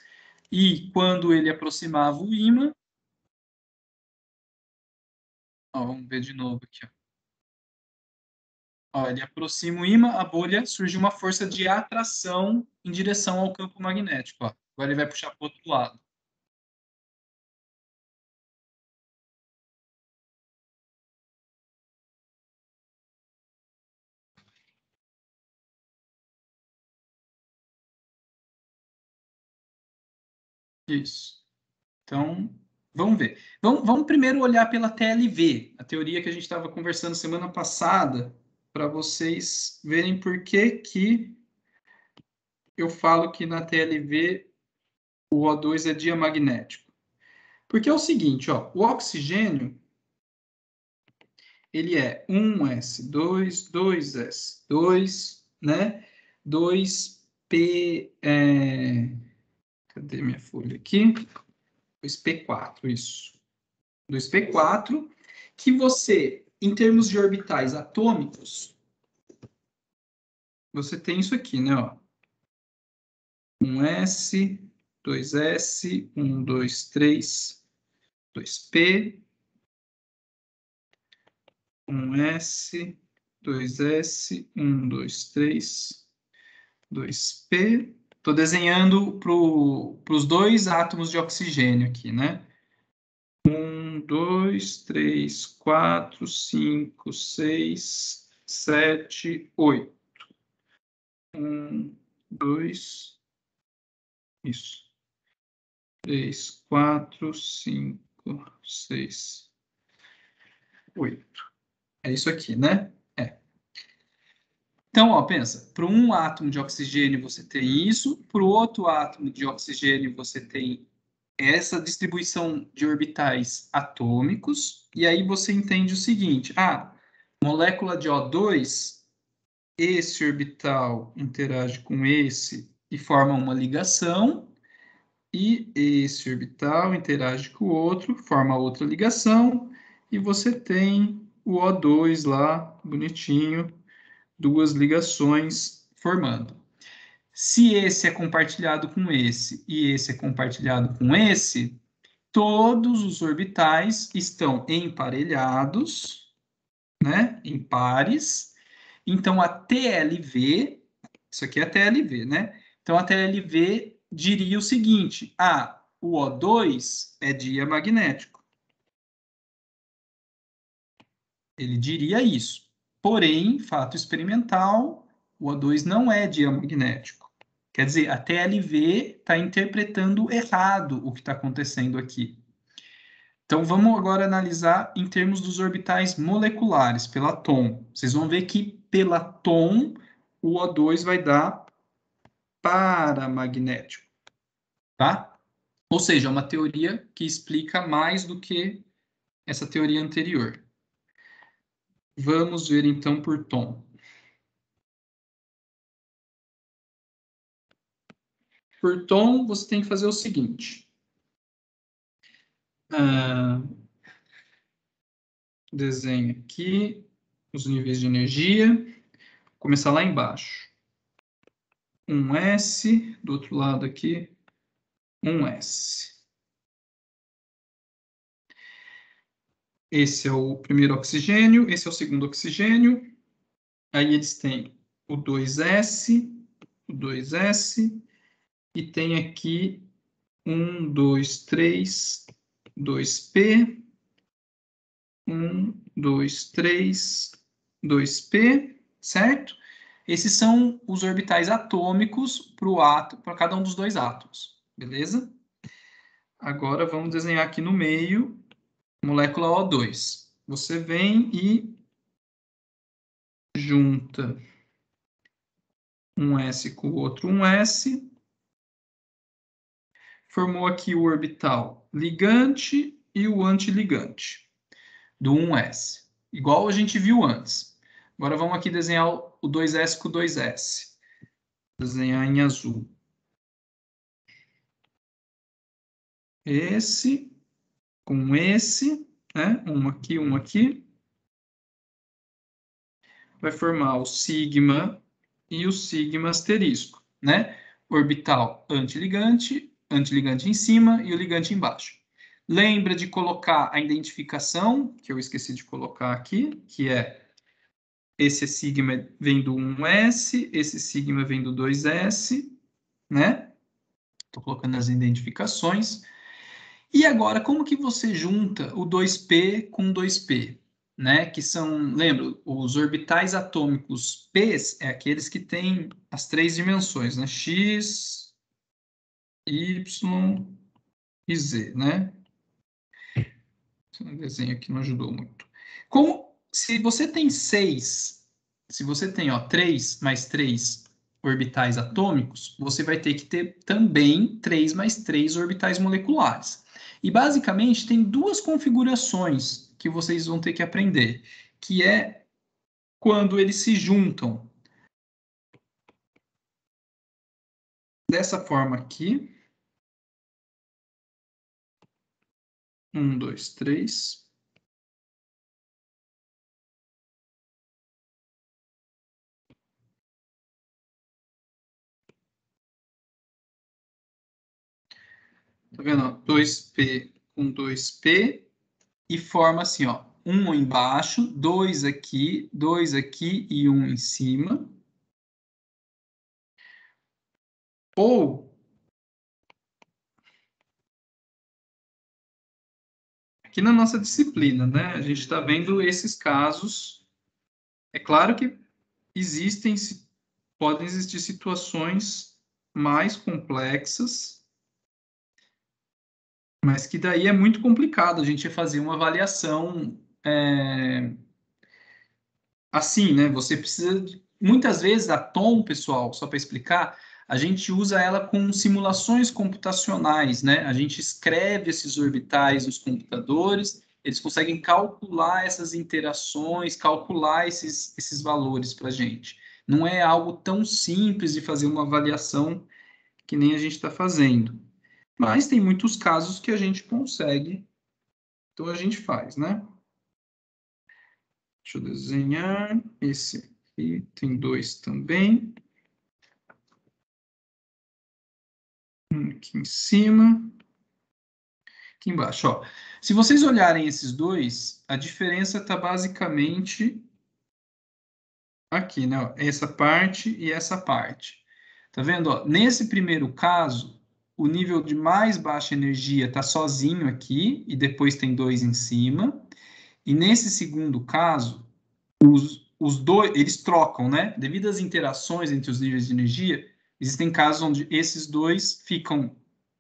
e quando ele aproximava o ímã... Ó, vamos ver de novo aqui. Ó, ele aproxima o ímã, a bolha, surge uma força de atração em direção ao campo magnético. Ó. Agora ele vai puxar para o outro lado. Isso. Então, vamos ver. Vamos primeiro olhar pela TLV, a teoria que a gente estava conversando semana passada, para vocês verem por que que eu falo que na TLV o O2 é diamagnético. Porque é o seguinte, ó, o oxigênio ele é 1s2, 2s2, né? 2p... cadê minha folha aqui? 2p4, isso. 2p4, que você, em termos de orbitais atômicos, você tem isso aqui, né? Ó. 1s, 2s, 1, 2, 3, 2p, 1s, 2s, 1, 2, 3, 2p. Estou desenhando para os dois átomos de oxigênio aqui, né? 1, 2, 3, 4, 5, 6, 7, 8. 1, 2, isso. 3, 4, 5, 6, 8. É isso aqui, né? É. Então, ó, pensa, para um átomo de oxigênio você tem isso, para o outro átomo de oxigênio você tem essa distribuição de orbitais atômicos, e aí você entende o seguinte, molécula de O2, esse orbital interage com esse e forma uma ligação, e esse orbital interage com o outro, forma outra ligação, e você tem o O2 lá, bonitinho, duas ligações formando. Se esse é compartilhado com esse e esse é compartilhado com esse, todos os orbitais estão emparelhados, né, em pares. Então, a TLV, isso aqui é a TLV, né? Então, a TLV diria o seguinte, o O2 é diamagnético. Ele diria isso. Porém, fato experimental, o O2 não é diamagnético. Quer dizer, a TLV está interpretando errado o que está acontecendo aqui. Então, vamos agora analisar em termos dos orbitais moleculares, pela tom. Vocês vão ver que pela tom, o O2 vai dar paramagnético. tá? Ou seja, é uma teoria que explica mais do que essa teoria anterior. Vamos ver então por tom. Por tom, você tem que fazer o seguinte. Desenho aqui os níveis de energia. Vou começar lá embaixo. 1S, do outro lado aqui, 1S. Esse é o primeiro oxigênio, esse é o segundo oxigênio. Aí eles têm o 2S, o 2S, e tem aqui 1, 2, 3, 2P, 1, 2, 3, 2P, certo? Esses são os orbitais atômicos para cada um dos dois átomos, beleza? Agora vamos desenhar aqui no meio molécula O2. Você vem e junta um S com o outro um S. Formou aqui o orbital ligante e o antiligante do 1S. Igual a gente viu antes. Agora vamos aqui desenhar o 2S com o 2S. Desenhar em azul. Esse com esse, né? Um aqui, um aqui. Vai formar o sigma e o sigma asterisco, né? Orbital antiligante, antiligante em cima e o ligante embaixo. Lembra de colocar a identificação, que eu esqueci de colocar aqui, que é esse sigma vem do 1S, esse sigma vem do 2S, né? Estou colocando as identificações. E agora, como que você junta o 2P com 2P? Né? Que são, lembra, os orbitais atômicos P é aqueles que têm as três dimensões, né? X, Y e Z, né? Esse desenho aqui não ajudou muito. Se você tem se você tem, ó, 3 mais 3 orbitais atômicos, você vai ter que ter também 3 mais 3 orbitais moleculares. E basicamente tem duas configurações que vocês vão ter que aprender, que é quando eles se juntam dessa forma aqui. 1, 2, 3. Tá vendo? 2P com 2P e forma assim, ó, um embaixo, dois aqui e um em cima. Ou aqui na nossa disciplina, né? A gente está vendo esses casos. É claro que podem existir situações mais complexas, mas que daí é muito complicado a gente fazer uma avaliação assim, né? Você precisa muitas vezes a Tom, pessoal, só para explicar, a gente usa ela com simulações computacionais, né? A gente escreve esses orbitais nos computadores, eles conseguem calcular essas interações, calcular esses valores para a gente. Não é algo tão simples de fazer uma avaliação que nem a gente está fazendo. Mas tem muitos casos que a gente consegue, então a gente faz, né? Deixa eu desenhar. Esse aqui tem dois também. Um aqui em cima. Aqui embaixo, ó. Se vocês olharem esses dois, a diferença está basicamente aqui, né? Ó, essa parte e essa parte. Tá vendo? Ó? Nesse primeiro caso, o nível de mais baixa energia está sozinho aqui e depois tem dois em cima. E nesse segundo caso, os dois, eles trocam, né? Devido às interações entre os níveis de energia, existem casos onde esses dois ficam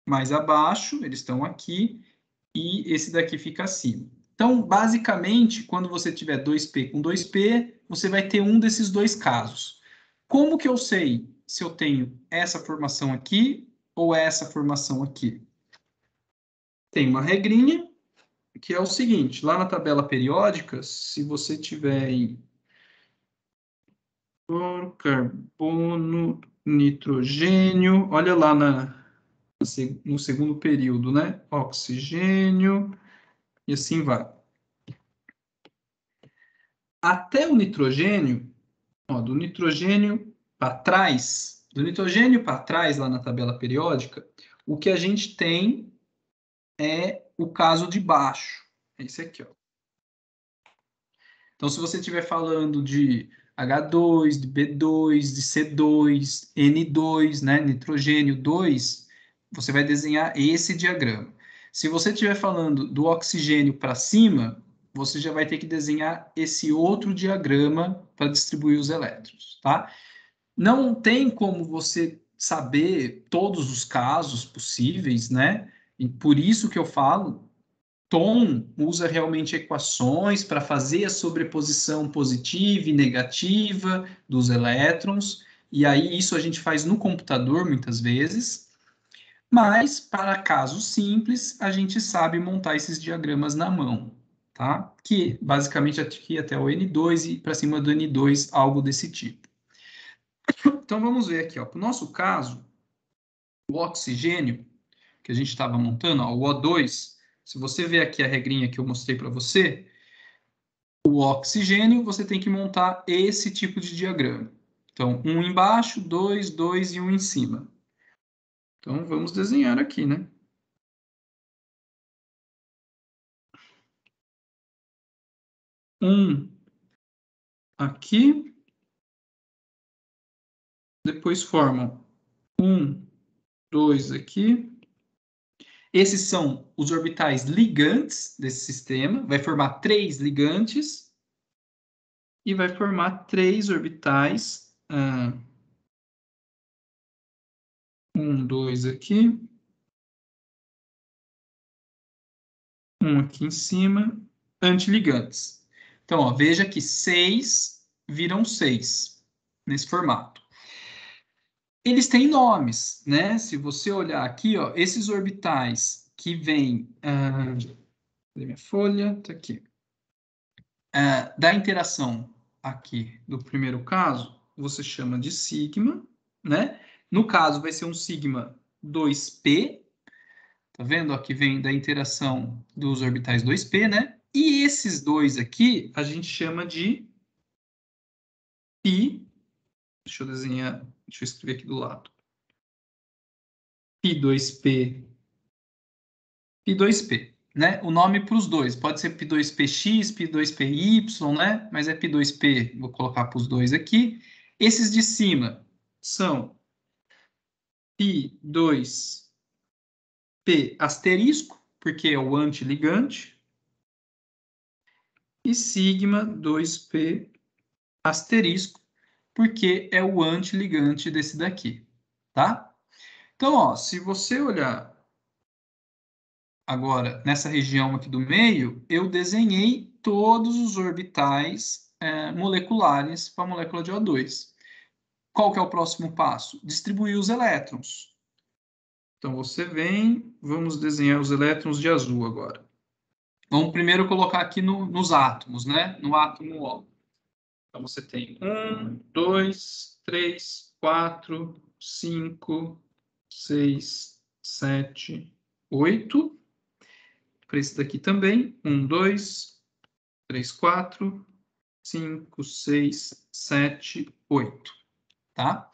mais abaixo, eles estão aqui, e esse daqui fica acima. Então, basicamente, quando você tiver 2P com 2P, você vai ter um desses dois casos. Como que eu sei se eu tenho essa formação aqui ou é essa formação aqui? Tem uma regrinha, que é o seguinte, lá na tabela periódica, se você tiver em carbono, nitrogênio, olha lá no segundo período, né? Oxigênio, e assim vai. Até o nitrogênio, ó, do nitrogênio para trás, lá na tabela periódica, o que a gente tem é o caso de baixo. É esse aqui, ó. Então, se você estiver falando de H2, de B2, de C2, N2, né, nitrogênio 2, você vai desenhar esse diagrama. Se você estiver falando do oxigênio para cima, você já vai ter que desenhar esse outro diagrama para distribuir os elétrons, tá? Não tem como você saber todos os casos possíveis, né? E por isso que eu falo, Thom usa realmente equações para fazer a sobreposição positiva e negativa dos elétrons, e aí isso a gente faz no computador muitas vezes, mas para casos simples, a gente sabe montar esses diagramas na mão, tá? Que basicamente aqui até o N2 e para cima do N2, algo desse tipo. Então vamos ver aqui, ó. Para o nosso caso, o oxigênio que a gente estava montando, ó, o O2, se você ver aqui a regrinha que eu mostrei para você, o oxigênio, você tem que montar esse tipo de diagrama. Então, um embaixo, dois, dois e um em cima. Então, vamos desenhar aqui, né? Um aqui, depois formam um, dois aqui. Esses são os orbitais ligantes desse sistema. Vai formar 3 ligantes e vai formar 3 orbitais. Um, dois aqui. Um aqui em cima. Antiligantes. Então, ó, veja que 6 viram 6 nesse formato. Eles têm nomes, né? Se você olhar aqui, ó, esses orbitais que vêm... cadê minha folha? Tá aqui. Da interação aqui do primeiro caso, você chama de sigma, né? No caso, vai ser um sigma 2p, tá vendo? Aqui vem da interação dos orbitais 2p, né? E esses dois aqui, a gente chama de π, deixa eu desenhar, deixa eu escrever aqui do lado. π2p, π2p, né? O nome para os dois, pode ser π2px, π2py, né? Mas é π2p, vou colocar para os dois aqui. Esses de cima são π2p asterisco, porque é o antiligante, e sigma 2p asterisco, porque é o antiligante desse daqui, tá? Então, ó, se você olhar agora nessa região aqui do meio, eu desenhei todos os orbitais moleculares para a molécula de O2. Qual que é o próximo passo? Distribuir os elétrons. Então, você vem, vamos desenhar os elétrons de azul agora. Vamos primeiro colocar aqui nos átomos, né? No átomo O. Então, você tem 1, 2, 3, 4, 5, 6, 7, 8. Para esse daqui também. 1, 2, 3, 4, 5, 6, 7, 8. Tá?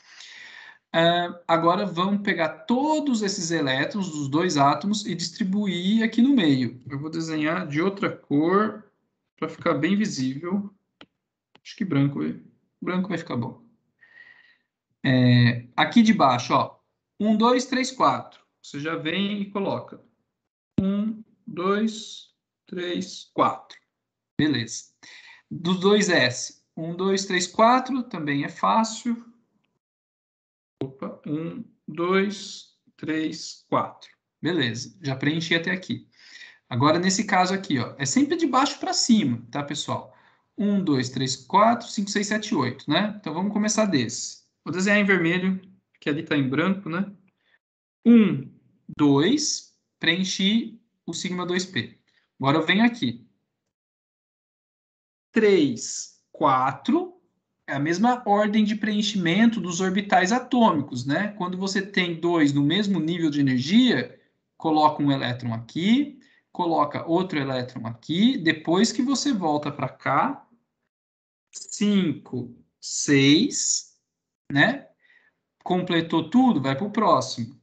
Agora vamos pegar todos esses elétrons dos dois átomos e distribuir aqui no meio. Eu vou desenhar de outra cor para ficar bem visível. Acho que branco vai ficar bom. Aqui de baixo, ó. 1, 2, 3, 4. Você já vem e coloca. 1, 2, 3, 4. Beleza. Dos dois S. 1, 2, 3, 4. Também é fácil. Opa. 1, 2, 3, 4. Beleza. Já preenchi até aqui. Agora, nesse caso aqui, ó. É sempre de baixo para cima, tá, pessoal? 1, 2, 3, 4, 5, 6, 7, 8, né? Então, vamos começar desse. Vou desenhar em vermelho, que ali está em branco, né? 1, 2, preenchi o sigma 2p. Agora eu venho aqui. 3, 4, é a mesma ordem de preenchimento dos orbitais atômicos, né? Quando você tem dois no mesmo nível de energia, coloca um elétron aqui, coloca outro elétron aqui, depois que você volta para cá, 5, 6, né? Completou tudo, vai para o próximo.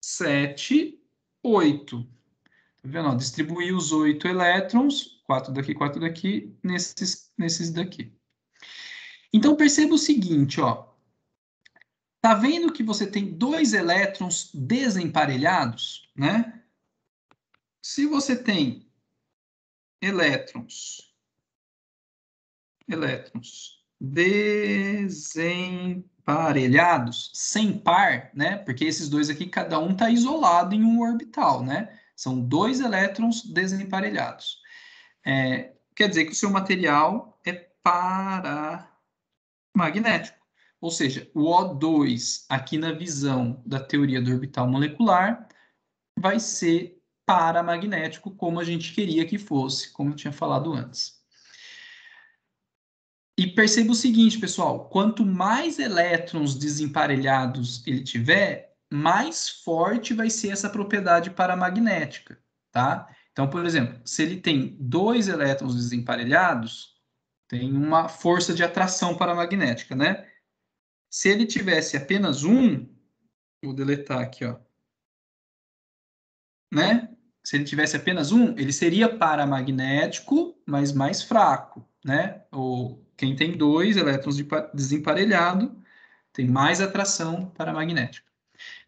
7, 8. Tá vendo? Distribuir os 8 elétrons, 4 daqui, nesses daqui. Então, perceba o seguinte, ó. Tá vendo que você tem dois elétrons desemparelhados, né? Se você tem elétrons desemparelhados, sem par, né? Porque esses dois aqui, cada um está isolado em um orbital, né? São dois elétrons desemparelhados. Quer dizer que o seu material é paramagnético. Ou seja, o O2, aqui na visão da teoria do orbital molecular, vai ser paramagnético, como a gente queria que fosse, como eu tinha falado antes. E perceba o seguinte, pessoal, quanto mais elétrons desemparelhados ele tiver, mais forte vai ser essa propriedade paramagnética, tá? Então, por exemplo, se ele tem dois elétrons desemparelhados, tem uma força de atração paramagnética, né? Se ele tivesse apenas um, vou deletar aqui, ó, né? Se ele tivesse apenas um, ele seria paramagnético, mas mais fraco, né? Ou quem tem dois elétrons desemparelhado tem mais atração paramagnética.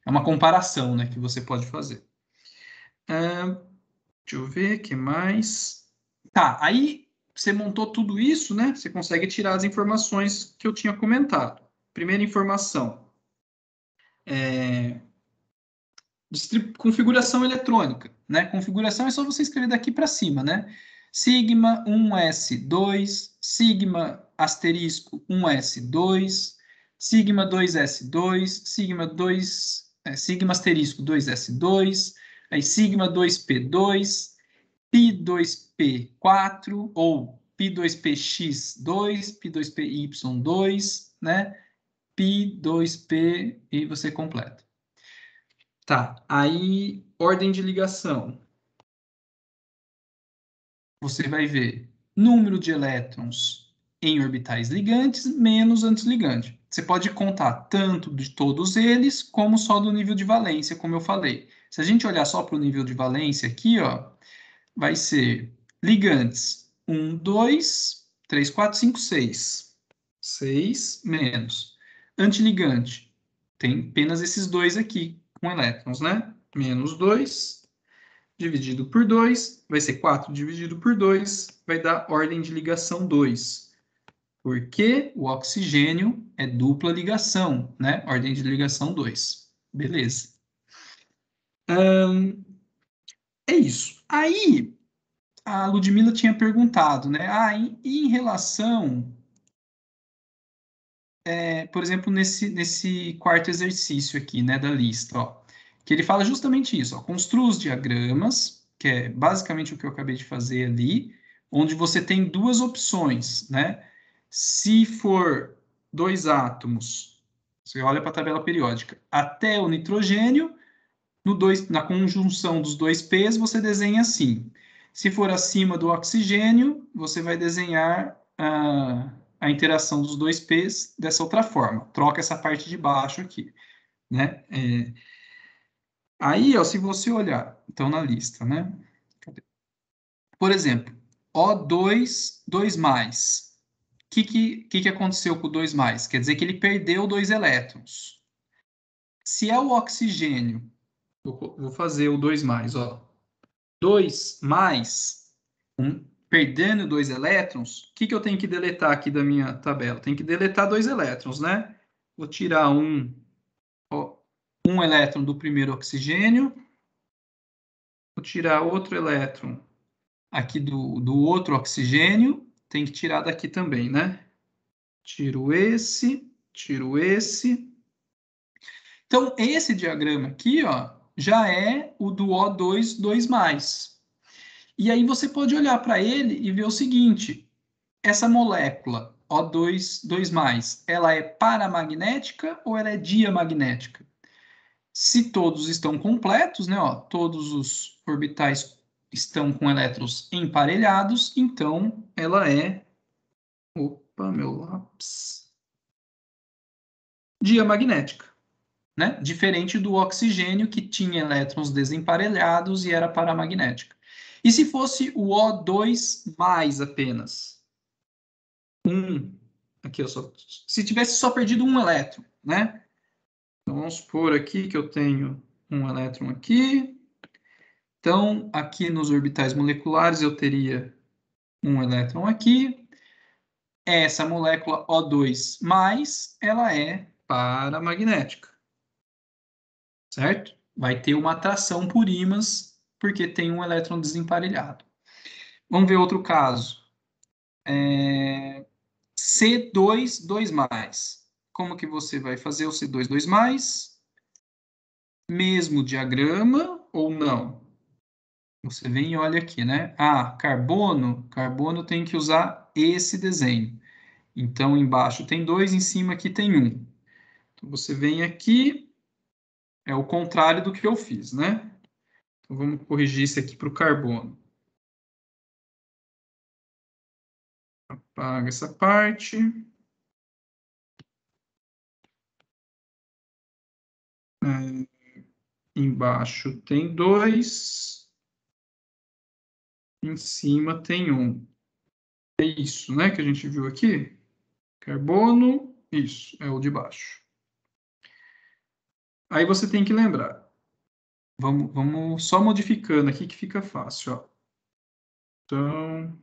É uma comparação, né, que você pode fazer. Deixa eu ver, o que mais? Tá, aí você montou tudo isso, né? Você consegue tirar as informações que eu tinha comentado. Primeira informação. Configuração eletrônica, né? Configuração é só você escrever daqui para cima, né? Sigma 1s2, sigma asterisco 1s2, sigma 2s2, sigma asterisco 2s2, aí sigma 2p2, pi2p4 ou pi2px2, pi2py2, né? pi2p e você completa. Tá, aí ordem de ligação. Você vai ver número de elétrons em orbitais ligantes menos antiligante. Você pode contar tanto de todos eles, como só do nível de valência, como eu falei. Se a gente olhar só para o nível de valência aqui, ó, vai ser ligantes 1, 2, 3, 4, 5, 6. 6 menos. Antiligante, tem apenas esses dois aqui com elétrons, né? Menos 2 dividido por 2, vai ser 4 dividido por 2, vai dar ordem de ligação 2. Porque o oxigênio é dupla ligação, né? Ordem de ligação 2. Beleza. É isso. Aí, a Ludmilla tinha perguntado, né? E em relação, por exemplo, nesse quarto exercício aqui, né, da lista, ó, que ele fala justamente isso, ó, construa os diagramas, que é basicamente o que eu acabei de fazer ali, onde você tem duas opções, né? Se for dois átomos, você olha para a tabela periódica, até o nitrogênio, na conjunção dos dois P's, você desenha assim. Se for acima do oxigênio, você vai desenhar a interação dos dois P's dessa outra forma. Troca essa parte de baixo aqui, né? Aí, ó, se você olhar, então na lista, né? Por exemplo, O2, 2 mais. O que aconteceu com o 2 mais? Quer dizer que ele perdeu dois elétrons. Se é o oxigênio, vou fazer o 2 mais, ó. 2 mais, perdendo dois elétrons, o que eu tenho que deletar aqui da minha tabela? Tem que deletar dois elétrons, né? Vou tirar um elétron do primeiro oxigênio, vou tirar outro elétron aqui do outro oxigênio, tem que tirar daqui também, né? Tiro esse, Então, esse diagrama aqui, ó, já é o do O2, 2+. E aí você pode olhar para ele e ver o seguinte, essa molécula O2, 2+, ela é paramagnética ou ela é diamagnética? Se todos estão completos, né, ó, todos os orbitais estão com elétrons emparelhados, então ela é, opa, meu lápis, diamagnética, né? Diferente do oxigênio, que tinha elétrons desemparelhados e era paramagnética. E se fosse o O2 mais apenas? Aqui, se tivesse só perdido um elétron, né? Então, vamos supor aqui que eu tenho um elétron aqui. Então, aqui nos orbitais moleculares, eu teria um elétron aqui. Essa molécula O2+, ela é paramagnética, certo? Vai ter uma atração por ímãs, porque tem um elétron desemparelhado. Vamos ver outro caso. C2, 2+. Como que você vai fazer o C2, 2+? Mesmo diagrama ou não? Você vem e olha aqui, né? Ah, carbono tem que usar esse desenho. Então, embaixo tem 2, em cima aqui tem 1. Então, você vem aqui, é o contrário do que eu fiz, né? Então, vamos corrigir isso aqui para o carbono. Apaga essa parte. Embaixo tem 2. Em cima tem 1. É isso, né, que a gente viu aqui? Carbono, isso, é o de baixo. Aí você tem que lembrar. Vamos só modificando aqui que fica fácil, ó. Então,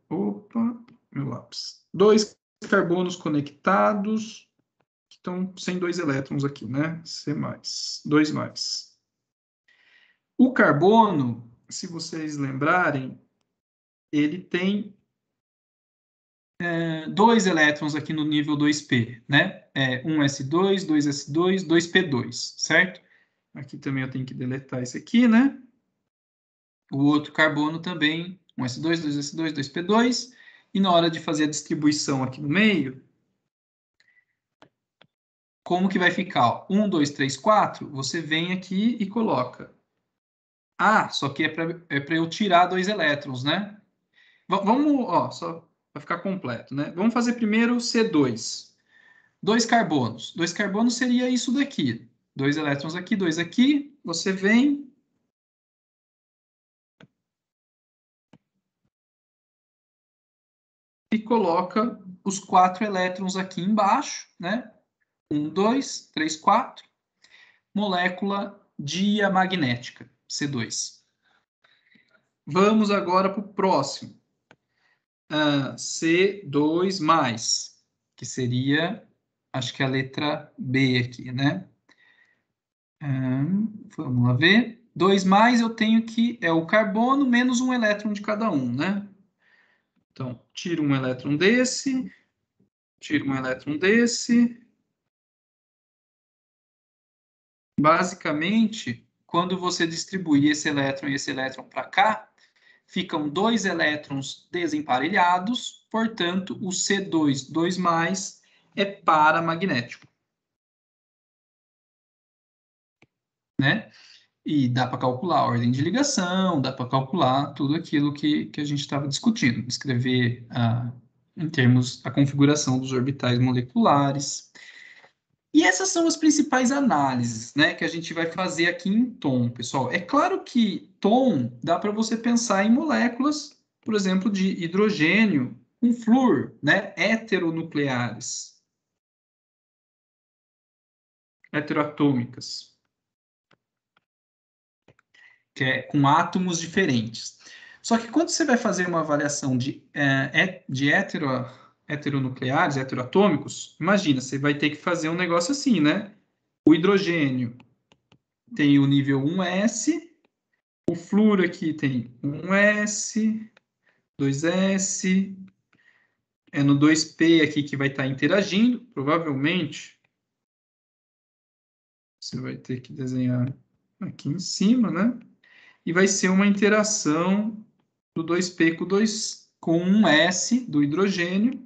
opa, meu lápis. 2 carbonos conectados, que estão sem 2 elétrons aqui, né? C+, 2+. O carbono, se vocês lembrarem, ele tem 2 elétrons aqui no nível 2p, né? 1s2, 2s2, 2p2, certo? Aqui também eu tenho que deletar esse aqui, né? O outro carbono também, 1s2, 2s2, 2p2. E na hora de fazer a distribuição aqui no meio, como que vai ficar? 1, 2, 3, 4, você vem aqui e coloca. Ah, só que é para eu tirar 2 elétrons, né? Vamos, ó, só para ficar completo, né? Vamos fazer primeiro C2. 2 carbonos. 2 carbonos seria isso daqui. 2 elétrons aqui, 2 aqui. Você vem e coloca os 4 elétrons aqui embaixo, né? 1, 2, 3, 4. Molécula diamagnética, C2. Vamos agora para o próximo. C2+, que seria, acho que a letra B aqui, né? Vamos lá ver. 2+, eu tenho que, é o carbono menos um elétron de cada um, né? Então, tiro um elétron desse, tiro um elétron desse. Basicamente, quando você distribuir esse elétron e esse elétron para cá, ficam 2 elétrons desemparelhados, portanto, o C2, 2+, é paramagnético. Né? E dá para calcular a ordem de ligação, dá para calcular tudo aquilo que a gente estava discutindo, escrever em termos a configuração dos orbitais moleculares. E essas são as principais análises, né, que a gente vai fazer aqui em tom, pessoal. É claro que tom dá para você pensar em moléculas, por exemplo, de hidrogênio com flúor, né, heteronucleares, heteroatômicas, que é com átomos diferentes. Só que quando você vai fazer uma avaliação de heteronucleares, heteroatômicos, imagina, você vai ter que fazer um negócio assim, né? O hidrogênio tem o nível 1s, o flúor aqui tem 1s, 2s, É no 2P aqui que vai estar interagindo, provavelmente. Você vai ter que desenhar aqui em cima, né? E vai ser uma interação do 2P com um S do hidrogênio.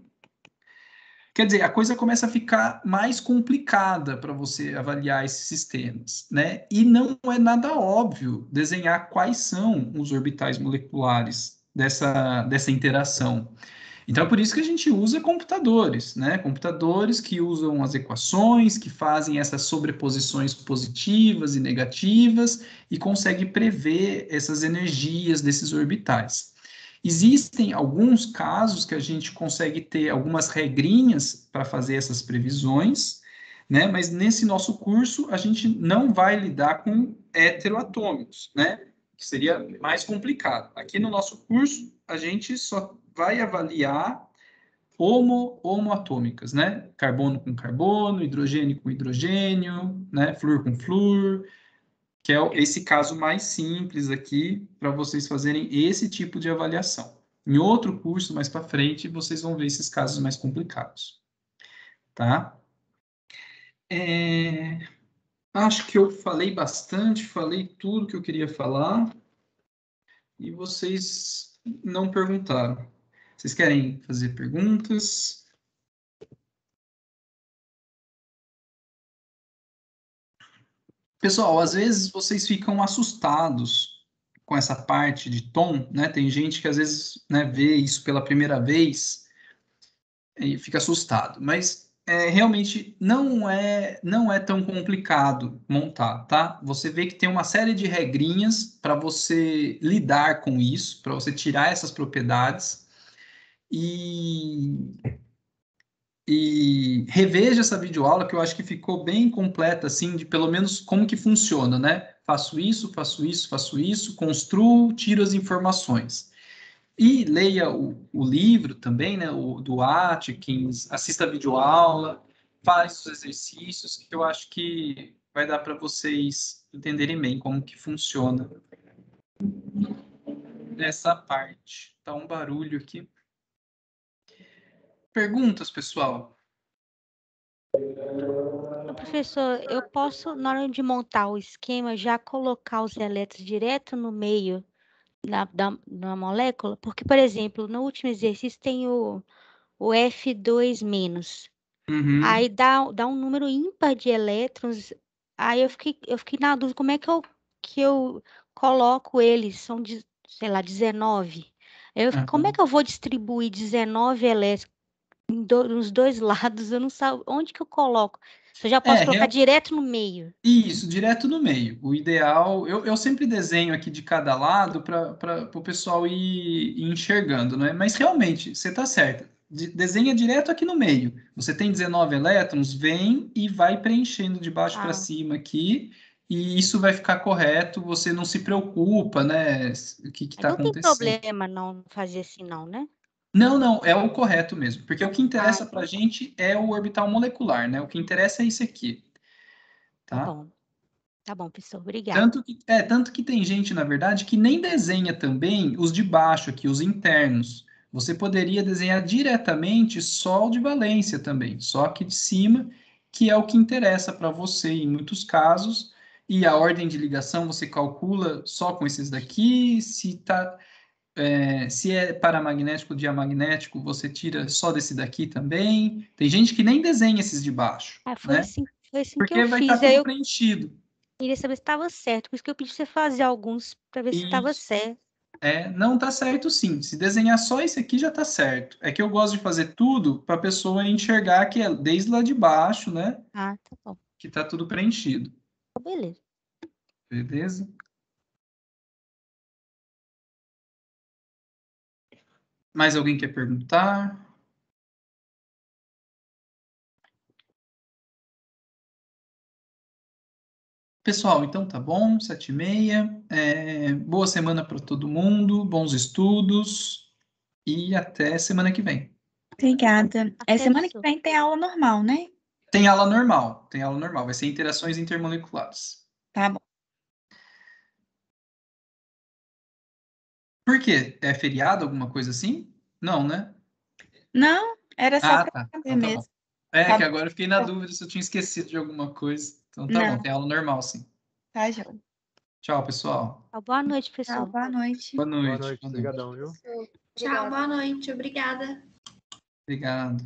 Quer dizer, a coisa começa a ficar mais complicada para você avaliar esses sistemas, né? E não é nada óbvio desenhar quais são os orbitais moleculares dessa interação. Então, é por isso que a gente usa computadores, né? Computadores que usam as equações, que fazem essas sobreposições positivas e negativas e conseguem prever essas energias desses orbitais. Existem alguns casos que a gente consegue ter algumas regrinhas para fazer essas previsões, né? Mas nesse nosso curso a gente não vai lidar com heteroatômicos, né? Que seria mais complicado. Aqui no nosso curso a gente só vai avaliar homoatômicas, né? Carbono com carbono, hidrogênio com hidrogênio, né? Flúor com flúor, que é esse caso mais simples aqui para vocês fazerem esse tipo de avaliação. Em outro curso mais para frente, vocês vão ver esses casos mais complicados, tá? Acho que eu falei bastante, falei tudo que eu queria falar e vocês não perguntaram. Vocês querem fazer perguntas? Pessoal, às vezes vocês ficam assustados com essa parte de tom, né? Tem gente que às vezes, né, vê isso pela primeira vez e fica assustado, mas realmente não é tão complicado montar, tá? Você vê que tem uma série de regrinhas para você lidar com isso, para você tirar essas propriedades e reveja essa videoaula que eu acho que ficou bem completa, assim, de pelo menos como que funciona, né? Faço isso, faço isso, faço isso, construo, tiro as informações. E leia o livro também, né? O do Atkins, assista a videoaula, faz os exercícios, que eu acho que vai dar para vocês entenderem bem como que funciona essa parte. Tá um barulho aqui. Perguntas, pessoal? Professor, eu posso, na hora de montar o esquema, já colocar os elétrons direto no meio na molécula? Porque, por exemplo, no último exercício tem o F2-. Uhum. Aí dá um número ímpar de elétrons. Aí eu fiquei na dúvida, como é que eu coloco eles? São, sei lá, 19. Como é Uhum. que eu vou distribuir 19 elétrons nos dois lados? Eu não sei onde que eu coloco. Se eu já posso É, colocar direto no meio. isso, direto no meio. O ideal, eu sempre desenho aqui de cada lado para o pessoal ir enxergando, né? Mas realmente, você está certo. Desenha direto aqui no meio. Você tem 19 elétrons, vem e vai preenchendo de baixo para Ah, cima aqui, e isso vai ficar correto. Você não se preocupa, né? O que aí está não tem acontecendo. problema não fazer assim, não, né? Não, não, é o correto mesmo. Porque o que Ah, interessa para a então gente é o orbital molecular, né? O que interessa é isso aqui, tá tá? bom. Tá bom, professor. Obrigada. Tanto que tem gente, na verdade, que nem desenha também os de baixo aqui, os internos. Você poderia desenhar diretamente só o de valência também, só aqui de cima, que é o que interessa para você em muitos casos. E a ordem de ligação você calcula só com esses daqui. Se é paramagnético ou diamagnético, você tira só desse daqui também. Tem gente que nem desenha esses de baixo, Ah, né? foi assim que eu Porque vai estar fiz. Aí tudo eu preenchido. queria saber se estava certo. Por isso que eu pedi pra você fazer alguns para ver se estava E certo. não tá certo sim. Se desenhar só esse aqui já tá certo. É que eu gosto de fazer tudo para a pessoa enxergar que é desde lá de baixo, né? Ah, tá bom. Que tá tudo preenchido. Beleza. Beleza? Mais alguém quer perguntar? Pessoal, então tá bom, 7h30. Boa semana para todo mundo, bons estudos e até semana que vem. Obrigada. Até, Semana que professor. vem tem aula normal, né? Tem aula normal, vai ser interações intermoleculares. Tá bom. Por quê? É feriado, alguma coisa assim? Não, né? Não, era só Ah, para tá. saber Então tá bom. mesmo. É Tá que bom. agora eu fiquei na dúvida se eu tinha esquecido de alguma coisa. Então tá bom, Não, tem aula normal, sim. tá, João. Tchau, pessoal. Boa noite, Tchau, pessoal. boa noite. Boa Boa noite. noite, Boa noite. obrigadão, viu? Tchau, boa noite, obrigada. Obrigado.